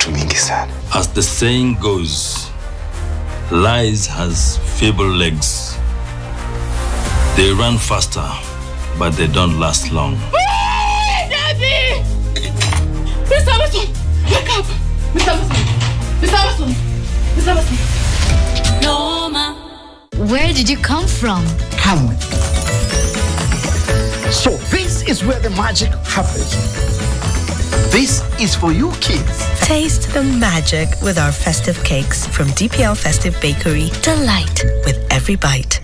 vitu mingi sana. As the saying goes, lies has feeble legs. They run faster, but they don't last long. Daddy! Mr. Amazon, wake up! Mr. Amazon! Mr. Amazon! Mr. Amazon! No, ma. Where did you come from? Come with me. So this is where the magic happens. This is for you kids. Taste the magic with our festive cakes from DPL Festive Bakery. Delight with every bite.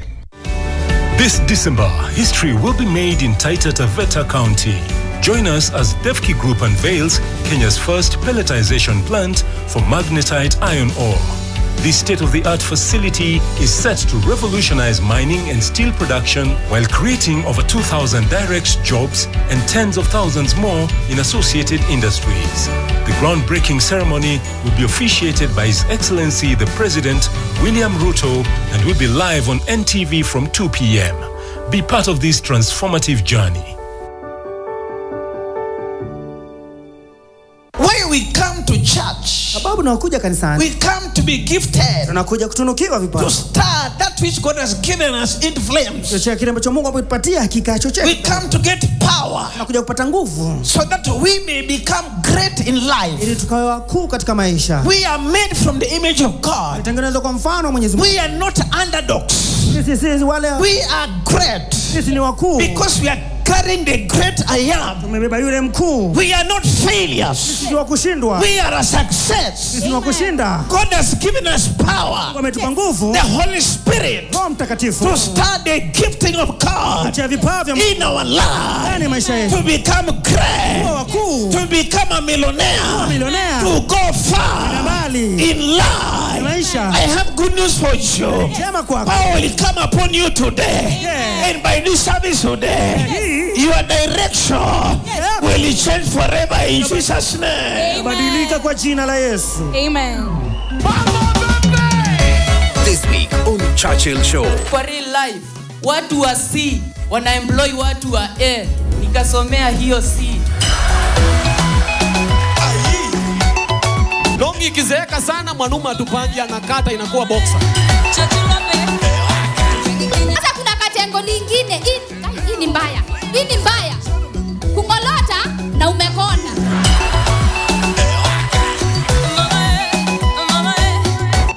This December, history will be made in Taita Taveta County. Join us as Defki Group unveils Kenya's first pelletization plant for magnetite iron ore. This state-of-the-art facility is set to revolutionize mining and steel production while creating over 2,000 direct jobs and tens of thousands more in associated industries. The groundbreaking ceremony will be officiated by His Excellency the President, William Ruto, and will be live on NTV from 2 p.m. Be part of this transformative journey. When we come to church, we come to be gifted, to start that which God has given us in flames. We come to get power, so that we may become great in life. We are made from the image of God. We are not underdogs. We are great because we are carrying the great I am. We are not failures. We are a success. God has given us power, the Holy Spirit, to start the gifting of God in our lives, to become great, to become a millionaire, to go far in life. I have good news for you. Power will come upon you today, and by this service today, your direction will change forever in Jesus' name. Amen. This week on Churchill Show. For real life, watu wa C wanaemploy watu wa A. Nikasomea hiyo C. Longi kizeeka sana mwanaume atupangi anakata inakuwa boxer. Sasa kuna katengo lingine. Hii ni mbaya. Hii ni mbaya. Kungolota na umekonda.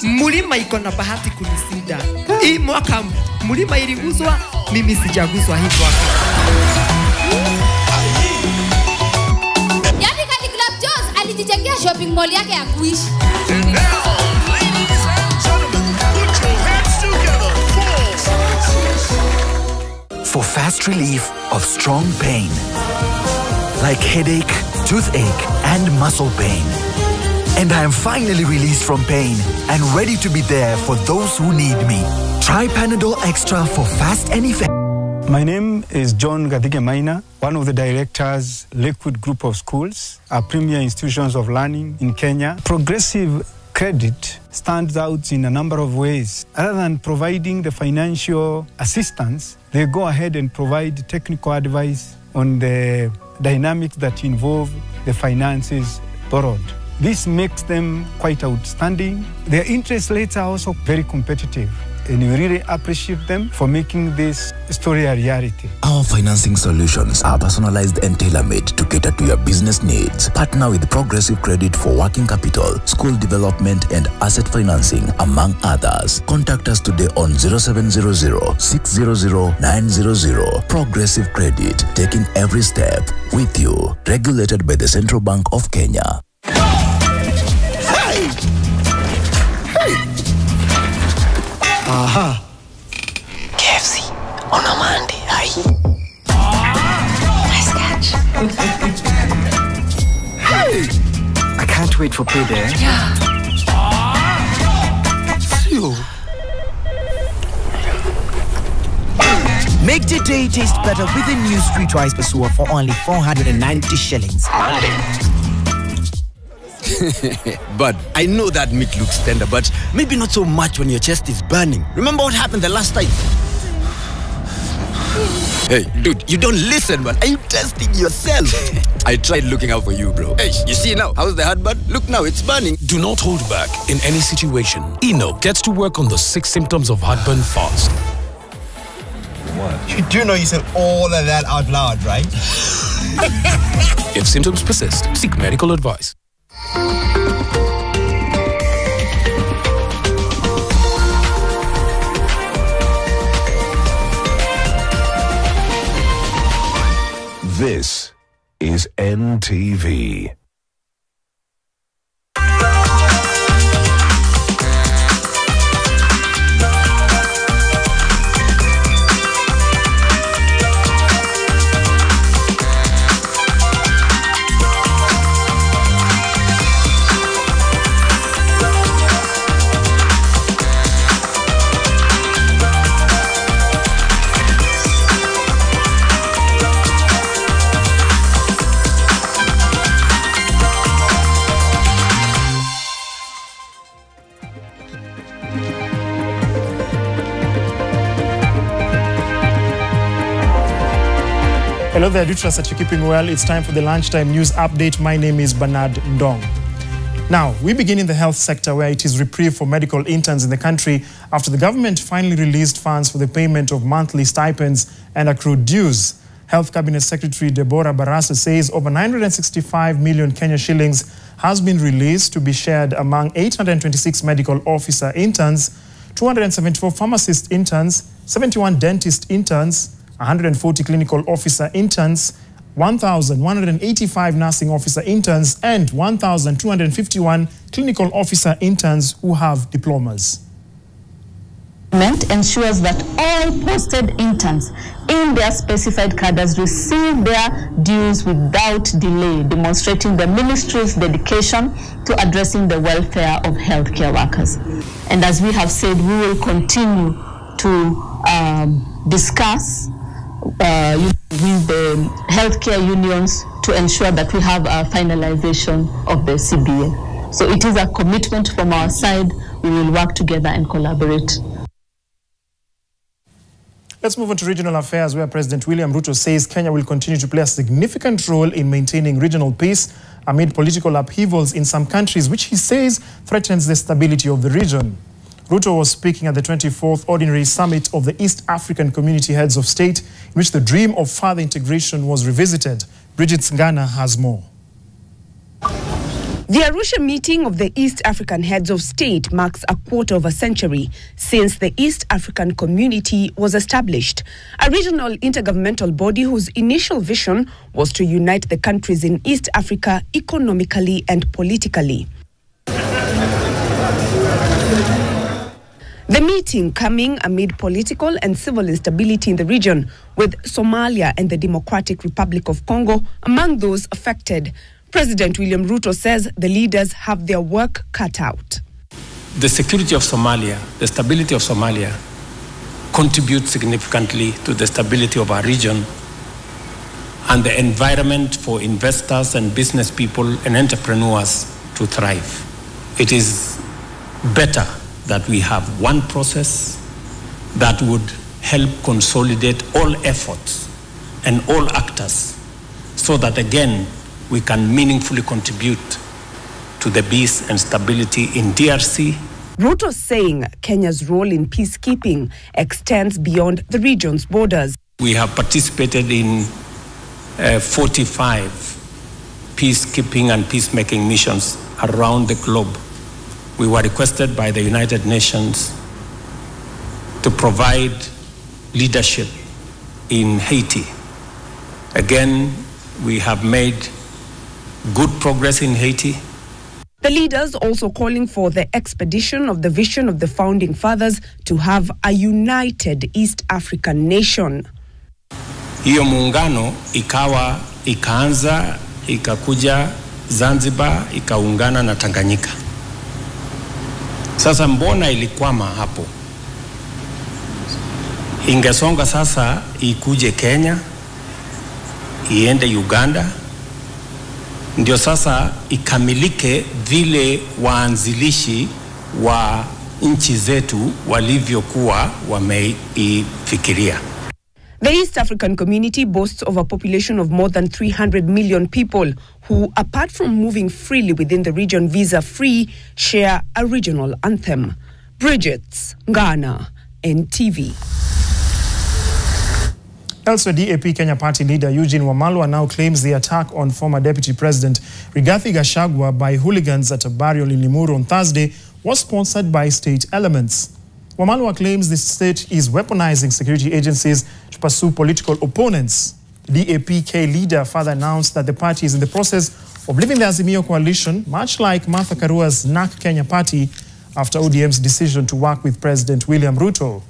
Mulima iko na bahati kunisida. Hii mwaka mulima iliguzwa, mimi sijaguzwa hii mwaka. Yaani kati Club Jones alijijengea shopping mall yake ya kuishi. For fast relief of strong pain, like headache, toothache, and muscle pain. And I am finally released from pain and ready to be there for those who need me. Try Panadol Extra for fast and effective. My name is John Gadige Maina, one of the directors, Lakewood Group of Schools, a premier institutions of learning in Kenya. Progressive Credit stands out in a number of ways. Other than providing the financial assistance, they go ahead and provide technical advice on the dynamics that involve the finances borrowed. This makes them quite outstanding. Their interest rates are also very competitive, and we really appreciate them for making this story a reality. Our financing solutions are personalized and tailor-made to cater to your business needs. Partner with Progressive Credit for working capital, school development, and asset financing, among others. Contact us today on 0700 600 900. Progressive Credit, taking every step with you. Regulated by the Central Bank of Kenya. Hey! Hey! Aha! KFC on a Monday, aye. Nice catch. Hey! I can't wait for payday. Yeah. You. Make the day taste better with a new street rice pasua for only 490 shillings. Monday. But I know that meat looks tender, but maybe not so much when your chest is burning. Remember what happened the last time? Hey, dude, you don't listen, man. Are you testing yourself? I tried looking out for you, bro. Hey, you see now? How's the hot button? Look now, it's burning. Do not hold back in any situation. Eno gets to work on the 6 symptoms of heartburn fast. What? You do know you said all of that out loud, right? If symptoms persist, seek medical advice. This is NTV. Hello there, I do trust that you're keeping well. It's time for the lunchtime news update. My name is Bernard Ndong. Now, we begin in the health sector where it is reprieve for medical interns in the country after the government finally released funds for the payment of monthly stipends and accrued dues. Health Cabinet Secretary Deborah Barasa says over 965 million Kenya shillings has been released to be shared among 826 medical officer interns, 274 pharmacist interns, 71 dentist interns, 140 clinical officer interns, 1,185 nursing officer interns, and 1,251 clinical officer interns who have diplomas. Ensures that all posted interns in their specified cadres receive their dues without delay, demonstrating the ministry's dedication to addressing the welfare of healthcare workers. And as we have said, we will continue to discuss with the healthcare unions to ensure that we have a finalization of the CBA. So it is a commitment from our side. We will work together and collaborate. Let's move on to regional affairs, where President William Ruto says Kenya will continue to play a significant role in maintaining regional peace amid political upheavals in some countries, which he says threatens the stability of the region. Ruto was speaking at the 24th Ordinary Summit of the East African Community Heads of State, in which the dream of further integration was revisited. Bridget Ngana has more. The Arusha meeting of the East African Heads of State marks a quarter of a century since the East African Community was established, a regional intergovernmental body whose initial vision was to unite the countries in East Africa economically and politically. The meeting coming amid political and civil instability in the region, with Somalia and the Democratic Republic of Congo among those affected. President William Ruto says the leaders have their work cut out. The security of Somalia, the stability of Somalia, contributes significantly to the stability of our region and the environment for investors and business people and entrepreneurs to thrive. It is better that we have one process that would help consolidate all efforts and all actors so that again we can meaningfully contribute to the peace and stability in DRC. Ruto saying Kenya's role in peacekeeping extends beyond the region's borders. We have participated in 45 peacekeeping and peacemaking missions around the globe. We were requested by the United Nations to provide leadership in Haiti. Again, we have made good progress in Haiti. The leaders also calling for the expedition of the vision of the founding fathers to have a united East African nation. Hiyo muungano ikaanza ikakuja Zanzibar ikaungana na Tanganyika. Sasa mbona ilikwama hapo? Ingesonga sasa ikuje Kenya, iende Uganda, ndio sasa ikamilike vile waanzilishi wa nchi zetu walivyokuwa wameifikiria. The East African community boasts of a population of more than 300 million people who, apart from moving freely within the region visa-free, share a regional anthem. Bridget's Ghana, NTV. Elsewhere, DAP Kenya Party leader Eugene Wamalwa now claims the attack on former Deputy President Rigathi Gachagua by hooligans at a burial in Limuru on Thursday was sponsored by state elements. Wamalwa claims the state is weaponizing security agencies to pursue political opponents. DAP-K leader further announced that the party is in the process of leaving the Azimio coalition, much like Martha Karua's NAK Kenya Party, after ODM's decision to work with President William Ruto.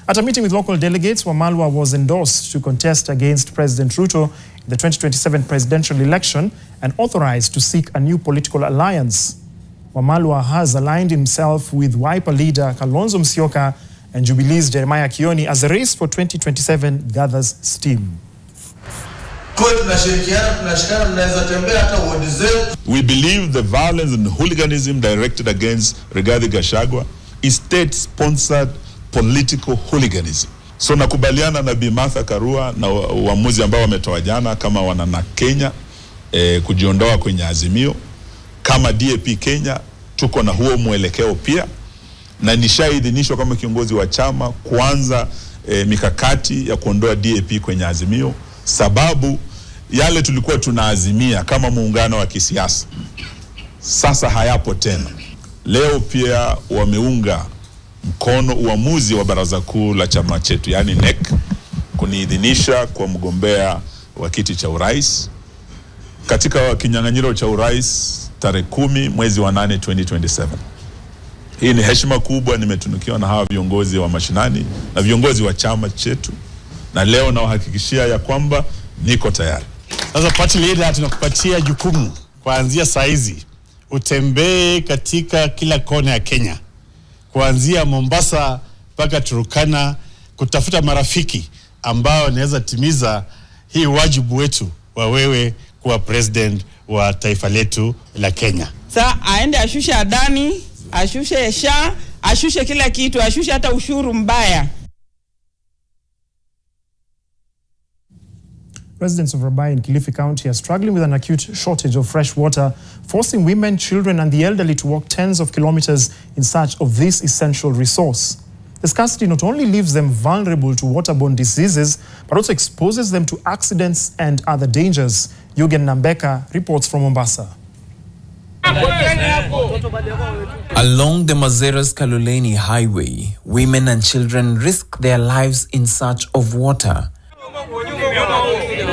At a meeting with local delegates, Wamalwa was endorsed to contest against President Ruto in the 2027 presidential election and authorized to seek a new political alliance. Wamalwa has aligned himself with Wiper leader Kalonzo Musyoka and Jubilee's Jeremiah Kioni as the race for 2027 gathers steam. We believe the violence and hooliganism directed against Rigathi Gachagua is state-sponsored political hooliganism. So nakubaliana na Bi Martha Karua na uamuzi ambao wametoa jana kama wana Kenya kujiondoa kwenye Azimio. Kama DAP Kenya tuko na huo mwelekeo pia, na nishaidhinishwa kama kiongozi wa chama kuanza mikakati ya kuondoa DAP kwenye Azimio, sababu yale tulikuwa tunaazimia kama muungano wa kisiasa sasa hayapo tena. Leo pia wameunga mkono uamuzi wa baraza kuu la chama chetu, yani NEC, kuniidhinisha kwa mgombea wa kiti cha urais katika kinyang'anyiro cha urais tarehe 10 mwezi wa 8 2027. Hii ni heshima kubwa nimetunukiwa na hawa viongozi wa mashinani na viongozi wa chama chetu, na leo nawahakikishia ya kwamba niko tayari. Sasa party leader tunakupatia jukumu kuanzia saa hizi utembee katika kila kona ya Kenya, kuanzia Mombasa mpaka Turkana, kutafuta marafiki ambao wanaweza timiza hii wajibu wetu wa wewe kuwa president wa taifa letu la Kenya. Sasa aende ashushe Adani, ashushe SHA, ashushe kila kitu, ashushe hata ushuru mbaya. Residents of Rabai in Kilifi County are struggling with an acute shortage of fresh water, forcing women, children and the elderly to walk tens of kilometers in search of this essential resource. The scarcity not only leaves them vulnerable to waterborne diseases, but also exposes them to accidents and other dangers. Yugen Nambeka reports from Mombasa. Along the Mazeras-Kaloleni highway, women and children risk their lives in search of water.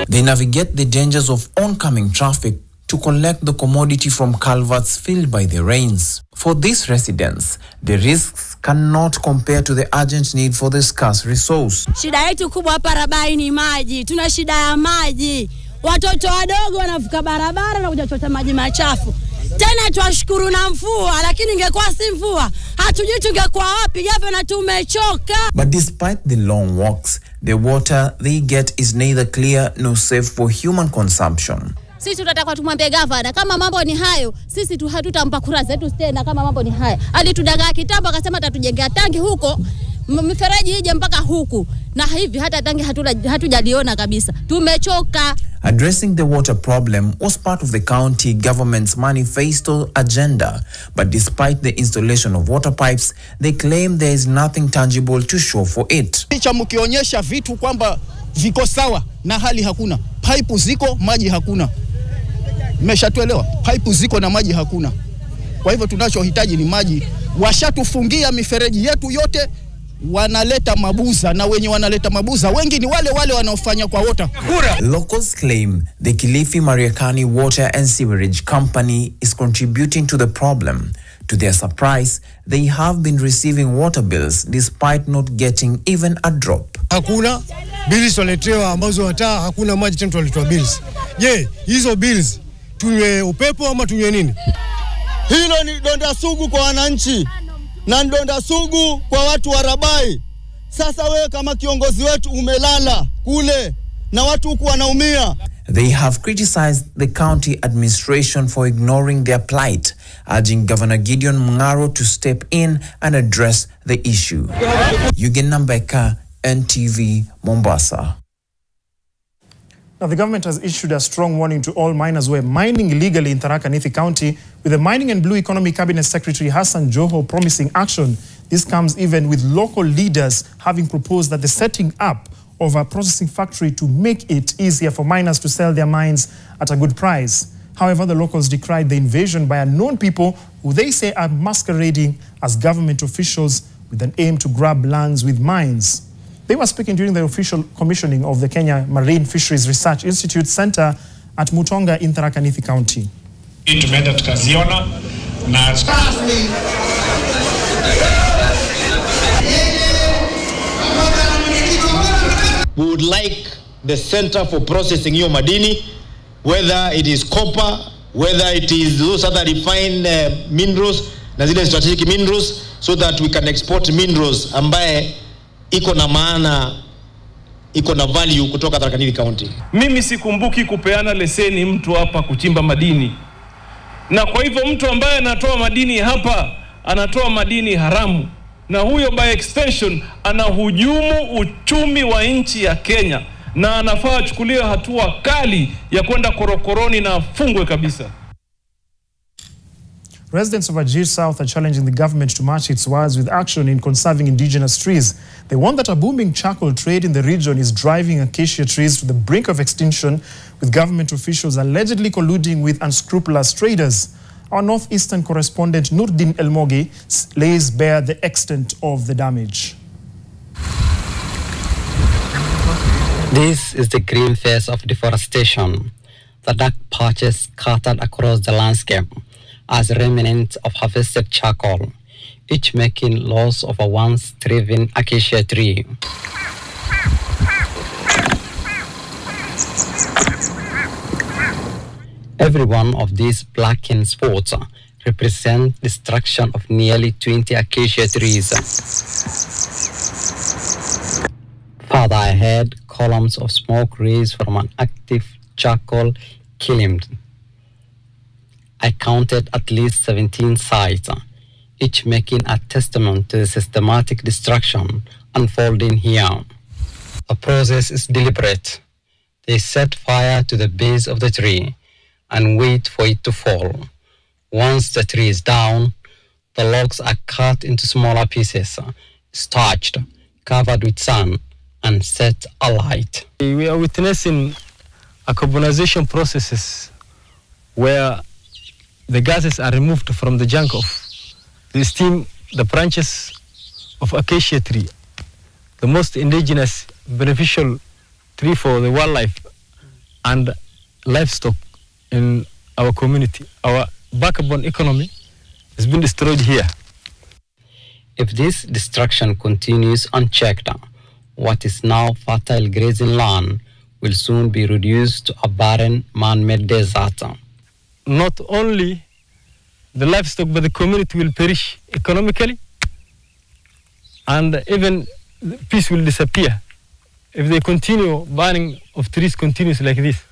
They navigate the dangers of oncoming traffic to collect the commodity from culverts filled by the rains. For these residents, the risks cannot compare to the urgent need for the scarce resource. Shida yetu kubwa hapa Rabai ni maji. Tuna shida ya maji. Watoto wadogo wanavuka barabara na kuja kuchota maji machafu. Tena tuwashukuru na mvua, lakini ingekuwa si mvua, hatujui tungekuwa wapi, japo na tumechoka. But despite the long walks, the water they get is neither clear nor safe for human consumption. Sisi tunataka tumwambie gavana kama mambo ni hayo, sisi tu hatutampa kura zetu tena kama mambo ni haya. Alitudagaa kitambo akasema atatujengea tangi huko, mifereji ije mpaka huku, na hivi hata tangi hatujaliona kabisa. Tumechoka. Addressing the water problem was part of the county government's manifesto agenda, but despite the installation of water pipes, they claim there is nothing tangible to show for it. Picha mkionyesha vitu kwamba viko sawa na hali hakuna. Pipe ziko, maji hakuna. Mmeshatuelewa? Pipe ziko na maji hakuna. Kwa hivyo tunachohitaji ni maji. Washatufungia mifereji yetu yote, wanaleta mabuza, na wenye wanaleta mabuza wengi ni wale wanaofanya kwa water. Locals claim the Kilifi Mariakani Water and Sewerage Company is contributing to the problem. To their surprise, they have been receiving water bills despite not getting even a drop. Hakuna bills waletewa ambazo hata hakuna maji tena tuletwa bills. Je, hizo bills tunywe upepo ama tunywe nini? Hilo ni donda sugu kwa wananchi na donda sugu kwa watu wa Rabai. Sasa wewe kama kiongozi wetu umelala kule na watu huku wanaumia. They have criticized the county administration for ignoring their plight, urging Governor Gideon Mungaro to step in and address the issue. Yugen Nambeka, NTV, Mombasa. Now, the government has issued a strong warning to all miners who are mining illegally in Tharaka Nithi County, with the Mining and Blue Economy Cabinet Secretary Hassan Joho promising action. This comes even with local leaders having proposed that the setting up of a processing factory to make it easier for miners to sell their mines at a good price. However, the locals decried the invasion by unknown people who they say are masquerading as government officials with an aim to grab lands with mines. They were speaking during the official commissioning of the Kenya Marine Fisheries Research Institute Center at Mutonga in Tharaka Nithi County. Tumeenda tukaziona na we would like the center for processing hiyo madini, whether it is copper, whether it is those other refined minerals na zile strategic minerals, so that we can export minerals ambaye iko na maana, iko na value kutoka Tharaka Nithi County. Mimi sikumbuki kupeana leseni mtu hapa kuchimba madini. Na kwa hivyo mtu ambaye anatoa madini hapa, anatoa madini haramu. Na huyo by extension anahujumu uchumi wa nchi ya Kenya. Na anafaa achukuliwe hatua kali ya kwenda korokoroni na afungwe kabisa. Residents of Ajir South are challenging the government to match its words with action in conserving indigenous trees. They want that a booming charcoal trade in the region is driving acacia trees to the brink of extinction, with government officials allegedly colluding with unscrupulous traders. Our northeastern correspondent Nurdin Elmogi lays bare the extent of the damage. This is the green face of deforestation. The dark patches scattered across the landscape as remnants of harvested charcoal, each making loss of a once thriving acacia tree. Every one of these blackened spots represents destruction of nearly 20 acacia trees. Further ahead, columns of smoke rise from an active charcoal kiln. I counted at least 17 sites, each making a testament to the systematic destruction unfolding here. The process is deliberate. They set fire to the base of the tree and wait for it to fall. Once the tree is down, the logs are cut into smaller pieces, starched, covered with sand, and set alight. We are witnessing a carbonization processes where the gases are removed from the junk of the steam, the branches of acacia tree, the most indigenous beneficial tree for the wildlife and livestock in our community. Our backbone economy has been destroyed here. If this destruction continues unchecked, what is now fertile grazing land will soon be reduced to a barren man-made desert. Not only the livestock, but the community will perish economically, and even peace will disappear if they continue burning of trees continuously like this.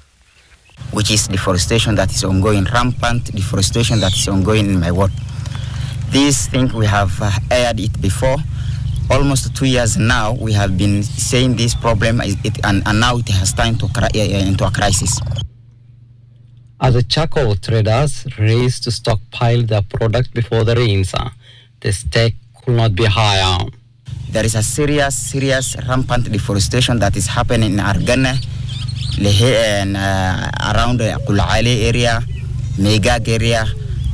Which is deforestation that is ongoing, rampant deforestation that is ongoing in my ward. This thing we have aired it before. Almost 2 years now, we have been saying this problem, and now it has turned into a crisis. As the charcoal traders race to stockpile their product before the rains, the stake could not be higher. There is a serious rampant deforestation that is happening in Argana, and around the Kulale area, Megag area,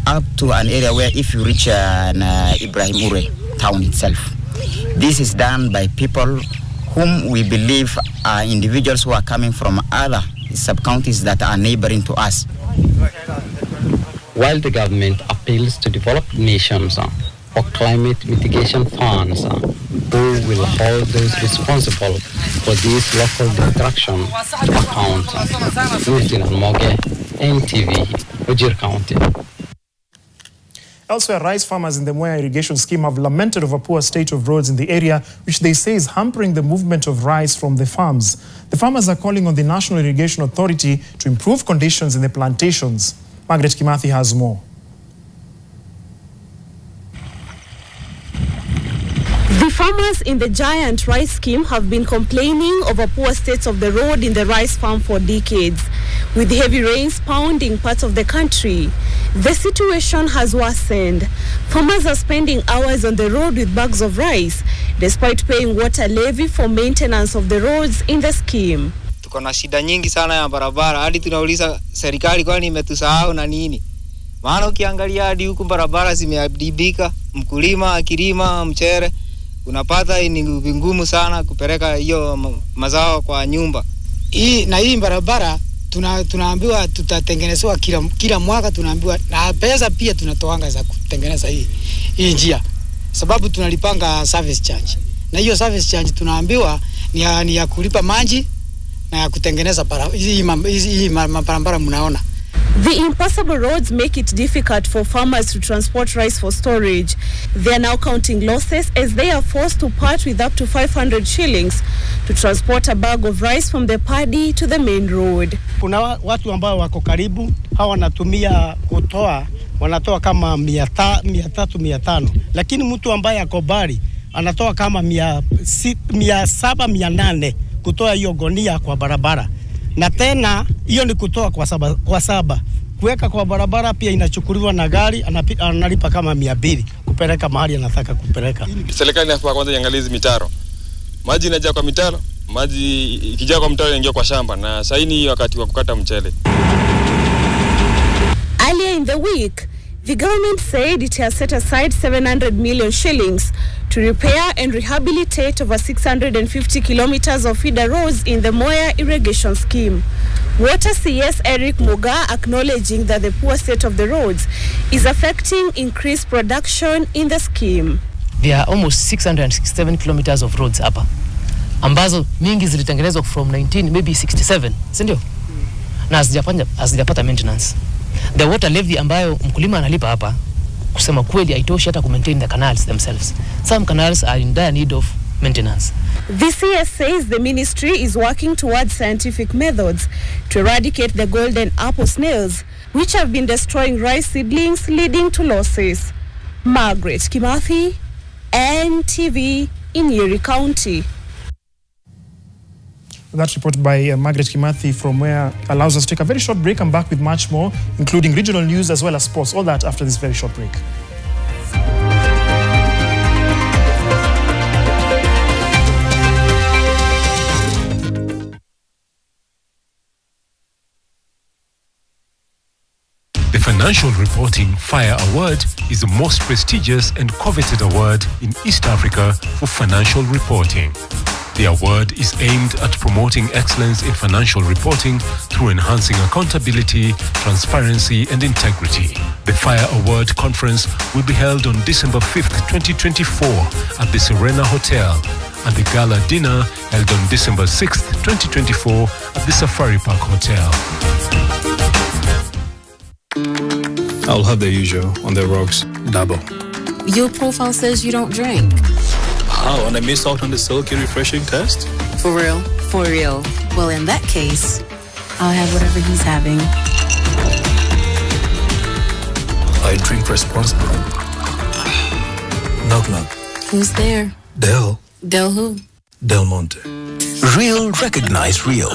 up to an area where if you reach Ibrahim Ure town itself. This is done by people whom we believe are individuals who are coming from other sub-counties that are neighboring to us. While the government appeals to developed nations for climate mitigation funds, who will hold those responsible for this local destruction to account? Nurdin Elmogi, NTV, Ajir County. Elsewhere, rice farmers in the Mwea irrigation scheme have lamented over poor state of roads in the area, which they say is hampering the movement of rice from the farms. The farmers are calling on the National Irrigation Authority to improve conditions in the plantations. Margaret Kimathi has more. The farmers Farmers in the giant rice scheme have been complaining over poor states of the road in the rice farm for decades. With heavy rains pounding parts of the country, the situation has worsened. Farmers are spending hours on the road with bags of rice, despite paying water levy for maintenance of the roads in the scheme. Tuko na shida nyingi sana ya barabara, hadi tunauliza serikali kwani imetusahau na nini? Maana ukiangalia hadi huku barabara zimeharibika, mkulima akilima mchere unapata ni ngumu sana kupeleka hiyo mazao kwa nyumba. Hii barabara tunaambiwa tutatengenezewa kila mwaka, tunaambiwa na pesa pia tunatoanga za kutengeneza hii njia, sababu tunalipanga service charge, na hiyo service charge tunaambiwa ni ya kulipa maji na ya kutengeneza hii barabara mnaona. The impassable roads make it difficult for farmers to transport rice for storage. They are now counting losses as they are forced to part with up to 500 shillings to transport a bag of rice from the paddy to the main road. Kuna watu ambao wako karibu, hawa wanatumia wanatoa kama 300-500, lakini mtu ambaye ako bali anatoa kama 700-800 kutoa hiyo gonia kwa barabara. Na tena hiyo ni kutoa kwa saba. Kuweka kwa barabara pia inachukuliwa na gari, analipa kama 200 kupeleka mahali anataka kupeleka. Serikali inafaa kwanza iangalie mitaro. Maji inaja kwa mitaro, maji ikija kwa mtaro inaingia kwa shamba, na sasa ni wakati wa kukata mchele. Earlier in the week, the government said it has set aside 700 million shillings to repair and rehabilitate over 650 kilometers of feeder roads in the Moya irrigation scheme. Water CS Eric Muga acknowledging that the poor state of the roads is affecting increased production in the scheme. There are almost 667 kilometers of roads hapa, ambazo mingi zilitengenezwa from 1967, si ndio? Na hazijapata maintenance. The water levy ambayo mkulima analipa hapa, kusema kweli haitoshi hata maintain the canals themselves. Some canals are in dire need of maintenance. The CS says the ministry is working towards scientific methods to eradicate the golden apple snails, which have been destroying rice seedlings, leading to losses. Margaret Kimathi, NTV in Nyeri County. That report by Margaret Kimathi from where allows us to take a very short break. I'm back with much more, including regional news as well as sports. All that after this very short break. The Financial Reporting Fire Award is the most prestigious and coveted award in East Africa for financial reporting. The award is aimed at promoting excellence in financial reporting through enhancing accountability, transparency, and integrity. The Fire Award Conference will be held on December 5th, 2024 at the Serena Hotel, and the Gala Dinner held on December 6th, 2024 at the Safari Park Hotel. I'll have the usual on the rocks, double. Your profile says you don't drink. Oh, and I missed out on the silky refreshing test? For real? For real. Well, in that case, I'll have whatever he's having. I drink responsibly. Knock knock. Who's there? Del. Del who? Del Monte. Real recognize real.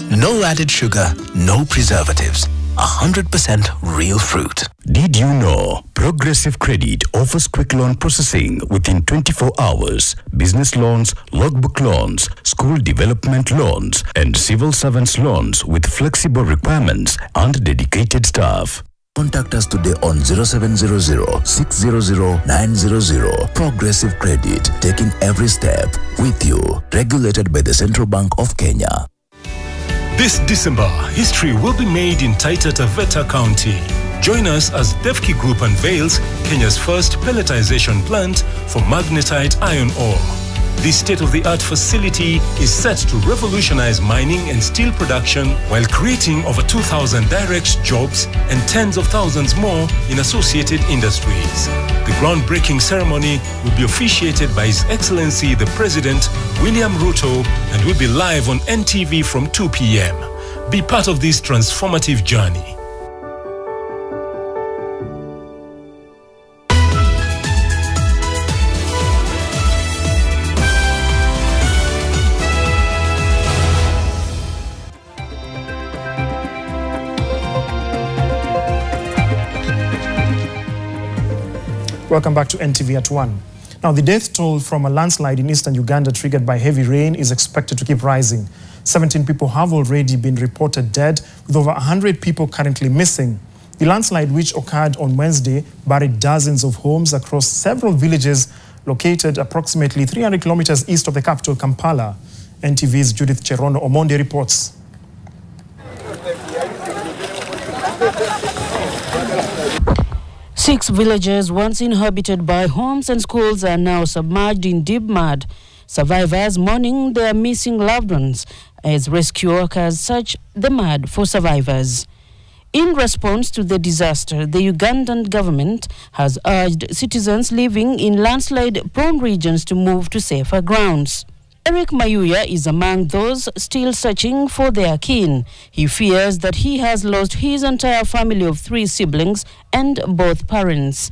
No added sugar, no preservatives. 100% real fruit. Did you know Progressive Credit offers quick loan processing within 24 hours, business loans, logbook loans, school development loans, and civil servants loans with flexible requirements and dedicated staff? Contact us today on 0700-600-900. Progressive Credit, taking every step with you. Regulated by the Central Bank of Kenya. This December, history will be made in Taita Taveta County. Join us as Defki Group unveils Kenya's first pelletization plant for magnetite iron ore. This state-of-the-art facility is set to revolutionize mining and steel production while creating over 2,000 direct jobs and tens of thousands more in associated industries. The groundbreaking ceremony will be officiated by His Excellency the President, William Ruto, and will be live on NTV from 2 p.m. Be part of this transformative journey. Welcome back to NTV at 1. Now, the death toll from a landslide in eastern Uganda triggered by heavy rain is expected to keep rising. 17 people have already been reported dead, with over 100 people currently missing. The landslide, which occurred on Wednesday, buried dozens of homes across several villages located approximately 300 kilometers east of the capital, Kampala. NTV's Judith Cherono Omonde reports. Six villages once inhabited by homes and schools are now submerged in deep mud. Survivors mourning their missing loved ones as rescue workers search the mud for survivors. In response to the disaster, the Ugandan government has urged citizens living in landslide-prone regions to move to safer grounds. Eric Mayuya is among those still searching for their kin. He fears that he has lost his entire family of 3 siblings and both parents.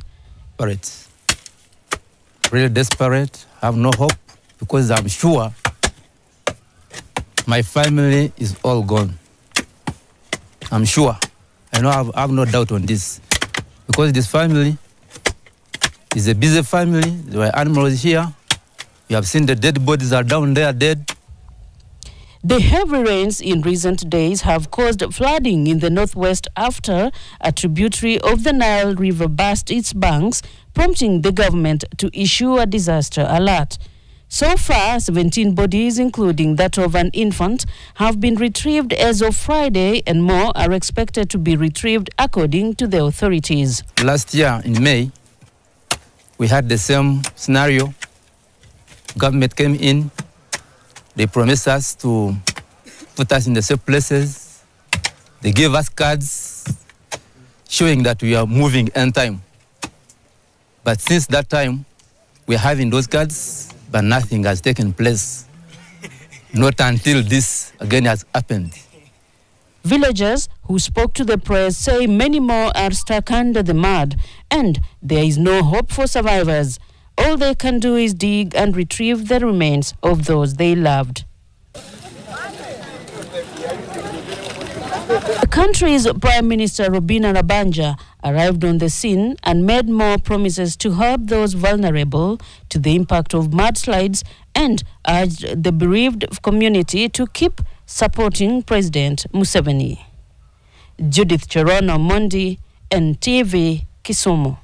Really desperate, have no hope, because I'm sure my family is all gone. I'm sure. I know I have no doubt on this. Because this family is a busy family. There are animals here. You have seen the dead bodies are down there dead. The heavy rains in recent days have caused flooding in the northwest after a tributary of the Nile River burst its banks, prompting the government to issue a disaster alert. So far, 17 bodies, including that of an infant, have been retrieved as of Friday, and more are expected to be retrieved according to the authorities. Last year in May, we had the same scenario. Government came in, they promised us to put us in the safe places. They gave us cards showing that we are moving in time. But since that time, we're having those cards, but nothing has taken place. Not until this again has happened. Villagers who spoke to the press say many more are stuck under the mud, and there is no hope for survivors. All they can do is dig and retrieve the remains of those they loved. The country's Prime Minister Robina Nabanja arrived on the scene and made more promises to help those vulnerable to the impact of mudslides and urged the bereaved community to keep supporting President Museveni. Judith Cherono Mondi, NTV, Kisumu.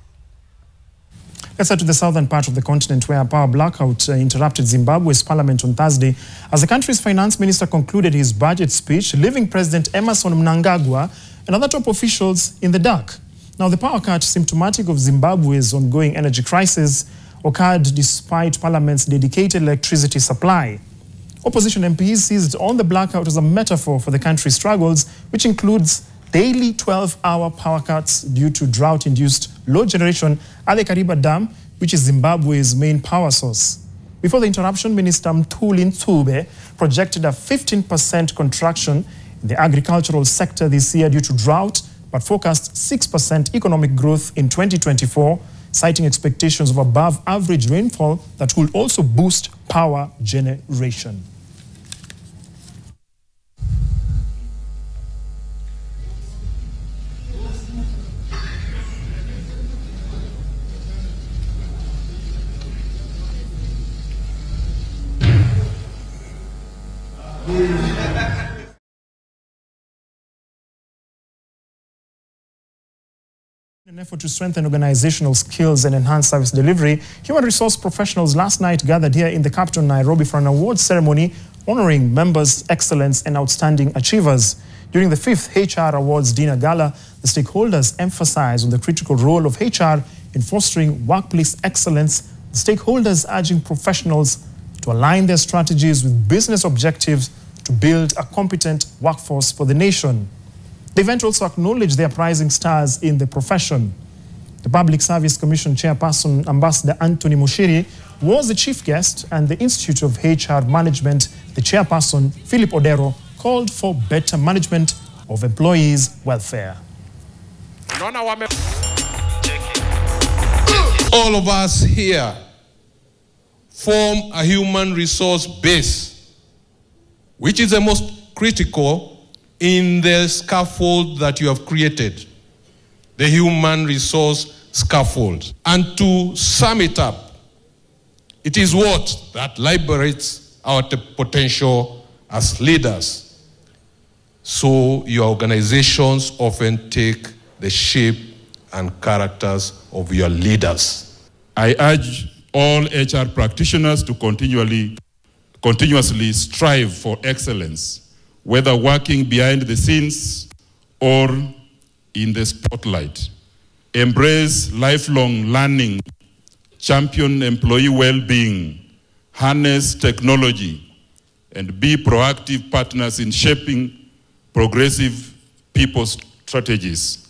Let's head to the southern part of the continent, where a power blackout interrupted Zimbabwe's parliament on Thursday as the country's finance minister concluded his budget speech, leaving President Emerson Mnangagwa and other top officials in the dark. Now, the power cut, symptomatic of Zimbabwe's ongoing energy crisis, occurred despite parliament's dedicated electricity supply. Opposition MPs seized on the blackout as a metaphor for the country's struggles, which includes daily 12-hour power cuts due to drought-induced low generation at the Kariba Dam, which is Zimbabwe's main power source. Before the interruption, Minister Mthuli Ntshube projected a 15% contraction in the agricultural sector this year due to drought, but forecast 6% economic growth in 2024, citing expectations of above-average rainfall that will also boost power generation. In an effort to strengthen organizational skills and enhance service delivery, human resource professionals last night gathered here in the capital Nairobi for an awards ceremony honoring members' excellence and outstanding achievers. During the 5th HR Awards Dinner Gala, the stakeholders emphasized on the critical role of HR in fostering workplace excellence, the stakeholders urging professionals to align their strategies with business objectives to build a competent workforce for the nation. The event also acknowledged their rising stars in the profession. The Public Service Commission Chairperson, Ambassador Anthony Mushiri, was the chief guest, and the Institute of HR Management, the chairperson, Philip Odero, called for better management of employees' welfare. All of us here form a human resource base, which is the most critical in the scaffold that you have created. the human resource scaffold. And to sum it up, it is what that liberates our potential as leaders. So your organizations often take the shape and characters of your leaders. I urge all HR practitioners to continuously strive for excellence, whether working behind the scenes or in the spotlight. Embrace lifelong learning, champion employee well-being, harness technology, and be proactive partners in shaping progressive people strategies.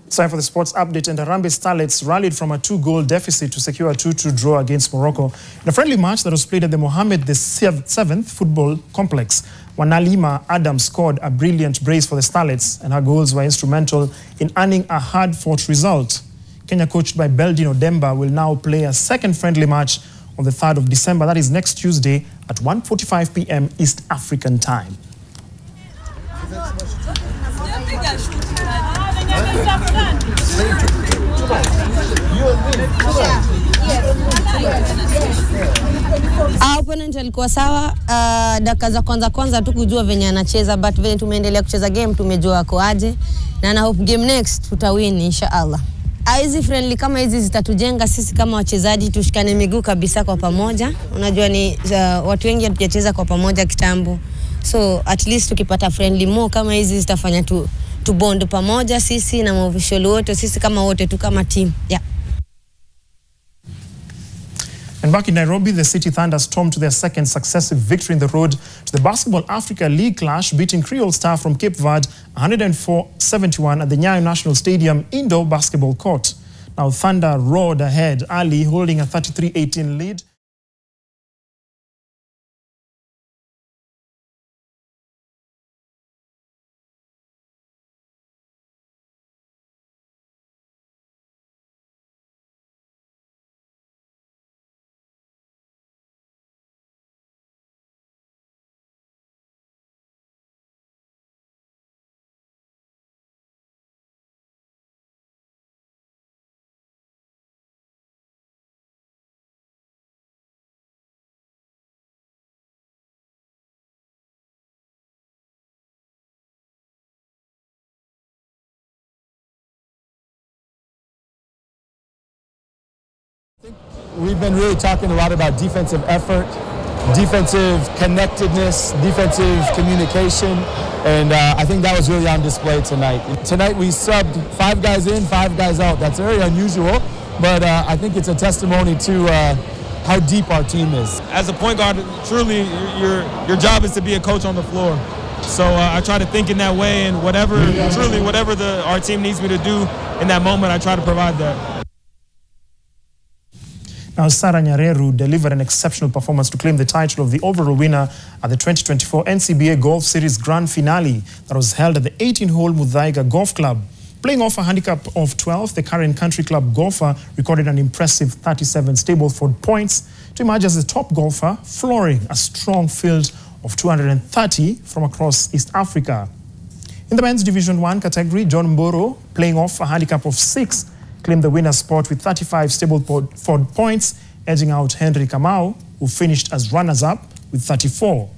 It's time for the sports update, and the Harambee Starlets rallied from a 2-goal deficit to secure a 2-2 draw against Morocco in a friendly match that was played at the Mohammed VII Football Complex. Wanalima Adam scored a brilliant brace for the Starlets, and her goals were instrumental in earning a hard-fought result. Kenya, coached by Beldin Odemba, will now play a second friendly match on the 3rd of December. That is next Tuesday at 1:45 p.m. East African time. Our opponent alikuwa sawa, dakika za kwanza tu kujua venye anacheza, but venye tumeendelea kucheza game tumejua ako aje, na na hope game next tutawin inshallah. Hizi friendly kama hizi zitatujenga sisi kama wachezaji tushikane miguu kabisa kwa pamoja. Unajua ni watu wengi hatujacheza kwa pamoja kitambo. So at least tukipata friendly more kama hizi zitafanya tu bond pamoja sisi na maofficial wote, sisi kama wote tu kama team. Yeah. And back in Nairobi, the City Thunder stormed to their second successive victory in the road to the Basketball Africa League clash, beating Creole Star from Cape Verde 104-71 at the Nyayo National Stadium indoor basketball court. Now Thunder roared ahead early, holding a 33-18 lead. We've been really talking a lot about defensive effort, defensive connectedness, defensive communication, and I think that was really on display tonight. Tonight we subbed 5 guys in, 5 guys out. That's very unusual, but I think it's a testimony to how deep our team is. As a point guard, truly your job is to be a coach on the floor. So I try to think in that way, and whatever our team needs me to do in that moment, I try to provide that. Now, Sarah Nyareru delivered an exceptional performance to claim the title of the overall winner at the 2024 NCBA Golf Series Grand Finale that was held at the 18-hole Muthaiga Golf Club. Playing off a handicap of 12, the current country club golfer recorded an impressive 37 Stableford points to emerge as the top golfer, flooring a strong field of 230 from across East Africa. In the men's Division 1 category, John Mboro, playing off a handicap of 6, claimed the winner's spot with 35 Stableford points, edging out Henry Kamau, who finished as runners-up with 34.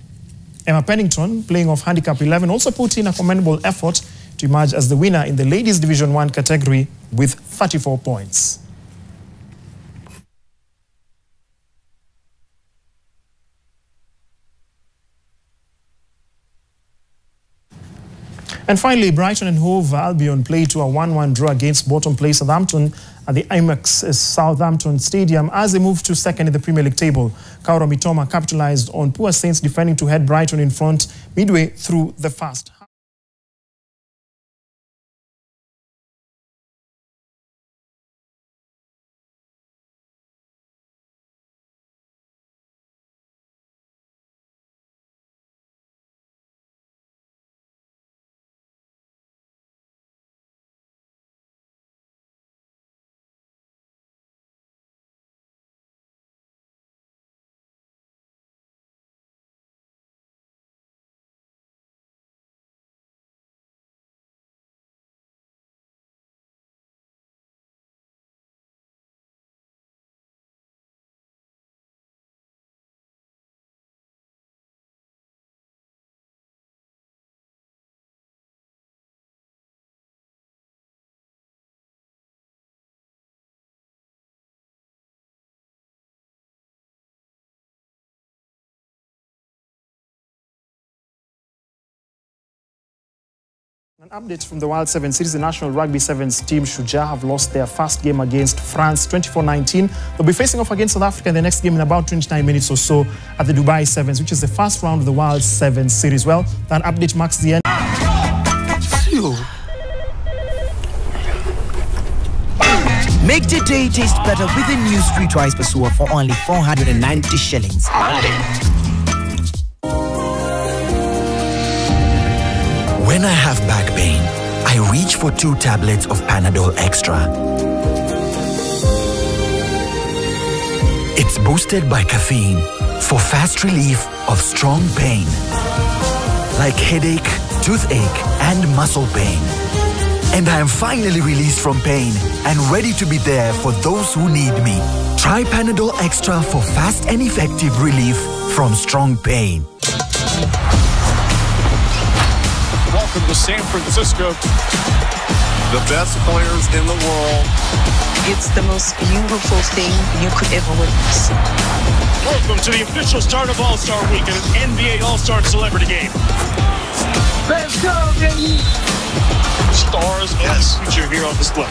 Emma Pennington, playing off handicap 11, also put in a commendable effort to emerge as the winner in the ladies' Division 1 category with 34 points. And finally, Brighton and Hove Albion played to a 1-1 draw against bottom place Southampton at the IMAX Southampton Stadium as they moved to second in the Premier League table. Kauro Mitoma capitalized on poor Saints defending to head Brighton in front midway through the first half. An update from the Wild 7 Series. The National Rugby Sevens team Shujaa have lost their first game against France 24-19. They'll be facing off against South Africa in the next game in about 29 minutes or so at the Dubai Sevens, which is the first round of the Wild 7 Series. Well, that update marks the end. Make the day taste better with a new Streetwise Pasua for only 490 shillings. When I have back pain, I reach for 2 tablets of Panadol Extra. It's boosted by caffeine for fast relief of strong pain, like headache, toothache, and muscle pain. And I am finally released from pain and ready to be there for those who need me. Try Panadol Extra for fast and effective relief from strong pain. Welcome to San Francisco. The best players in the world. It's the most beautiful thing you could ever witness. Welcome to the official start of All-Star Weekend, an NBA All-Star Celebrity Game. Let's go, baby! Stars of the future here on display.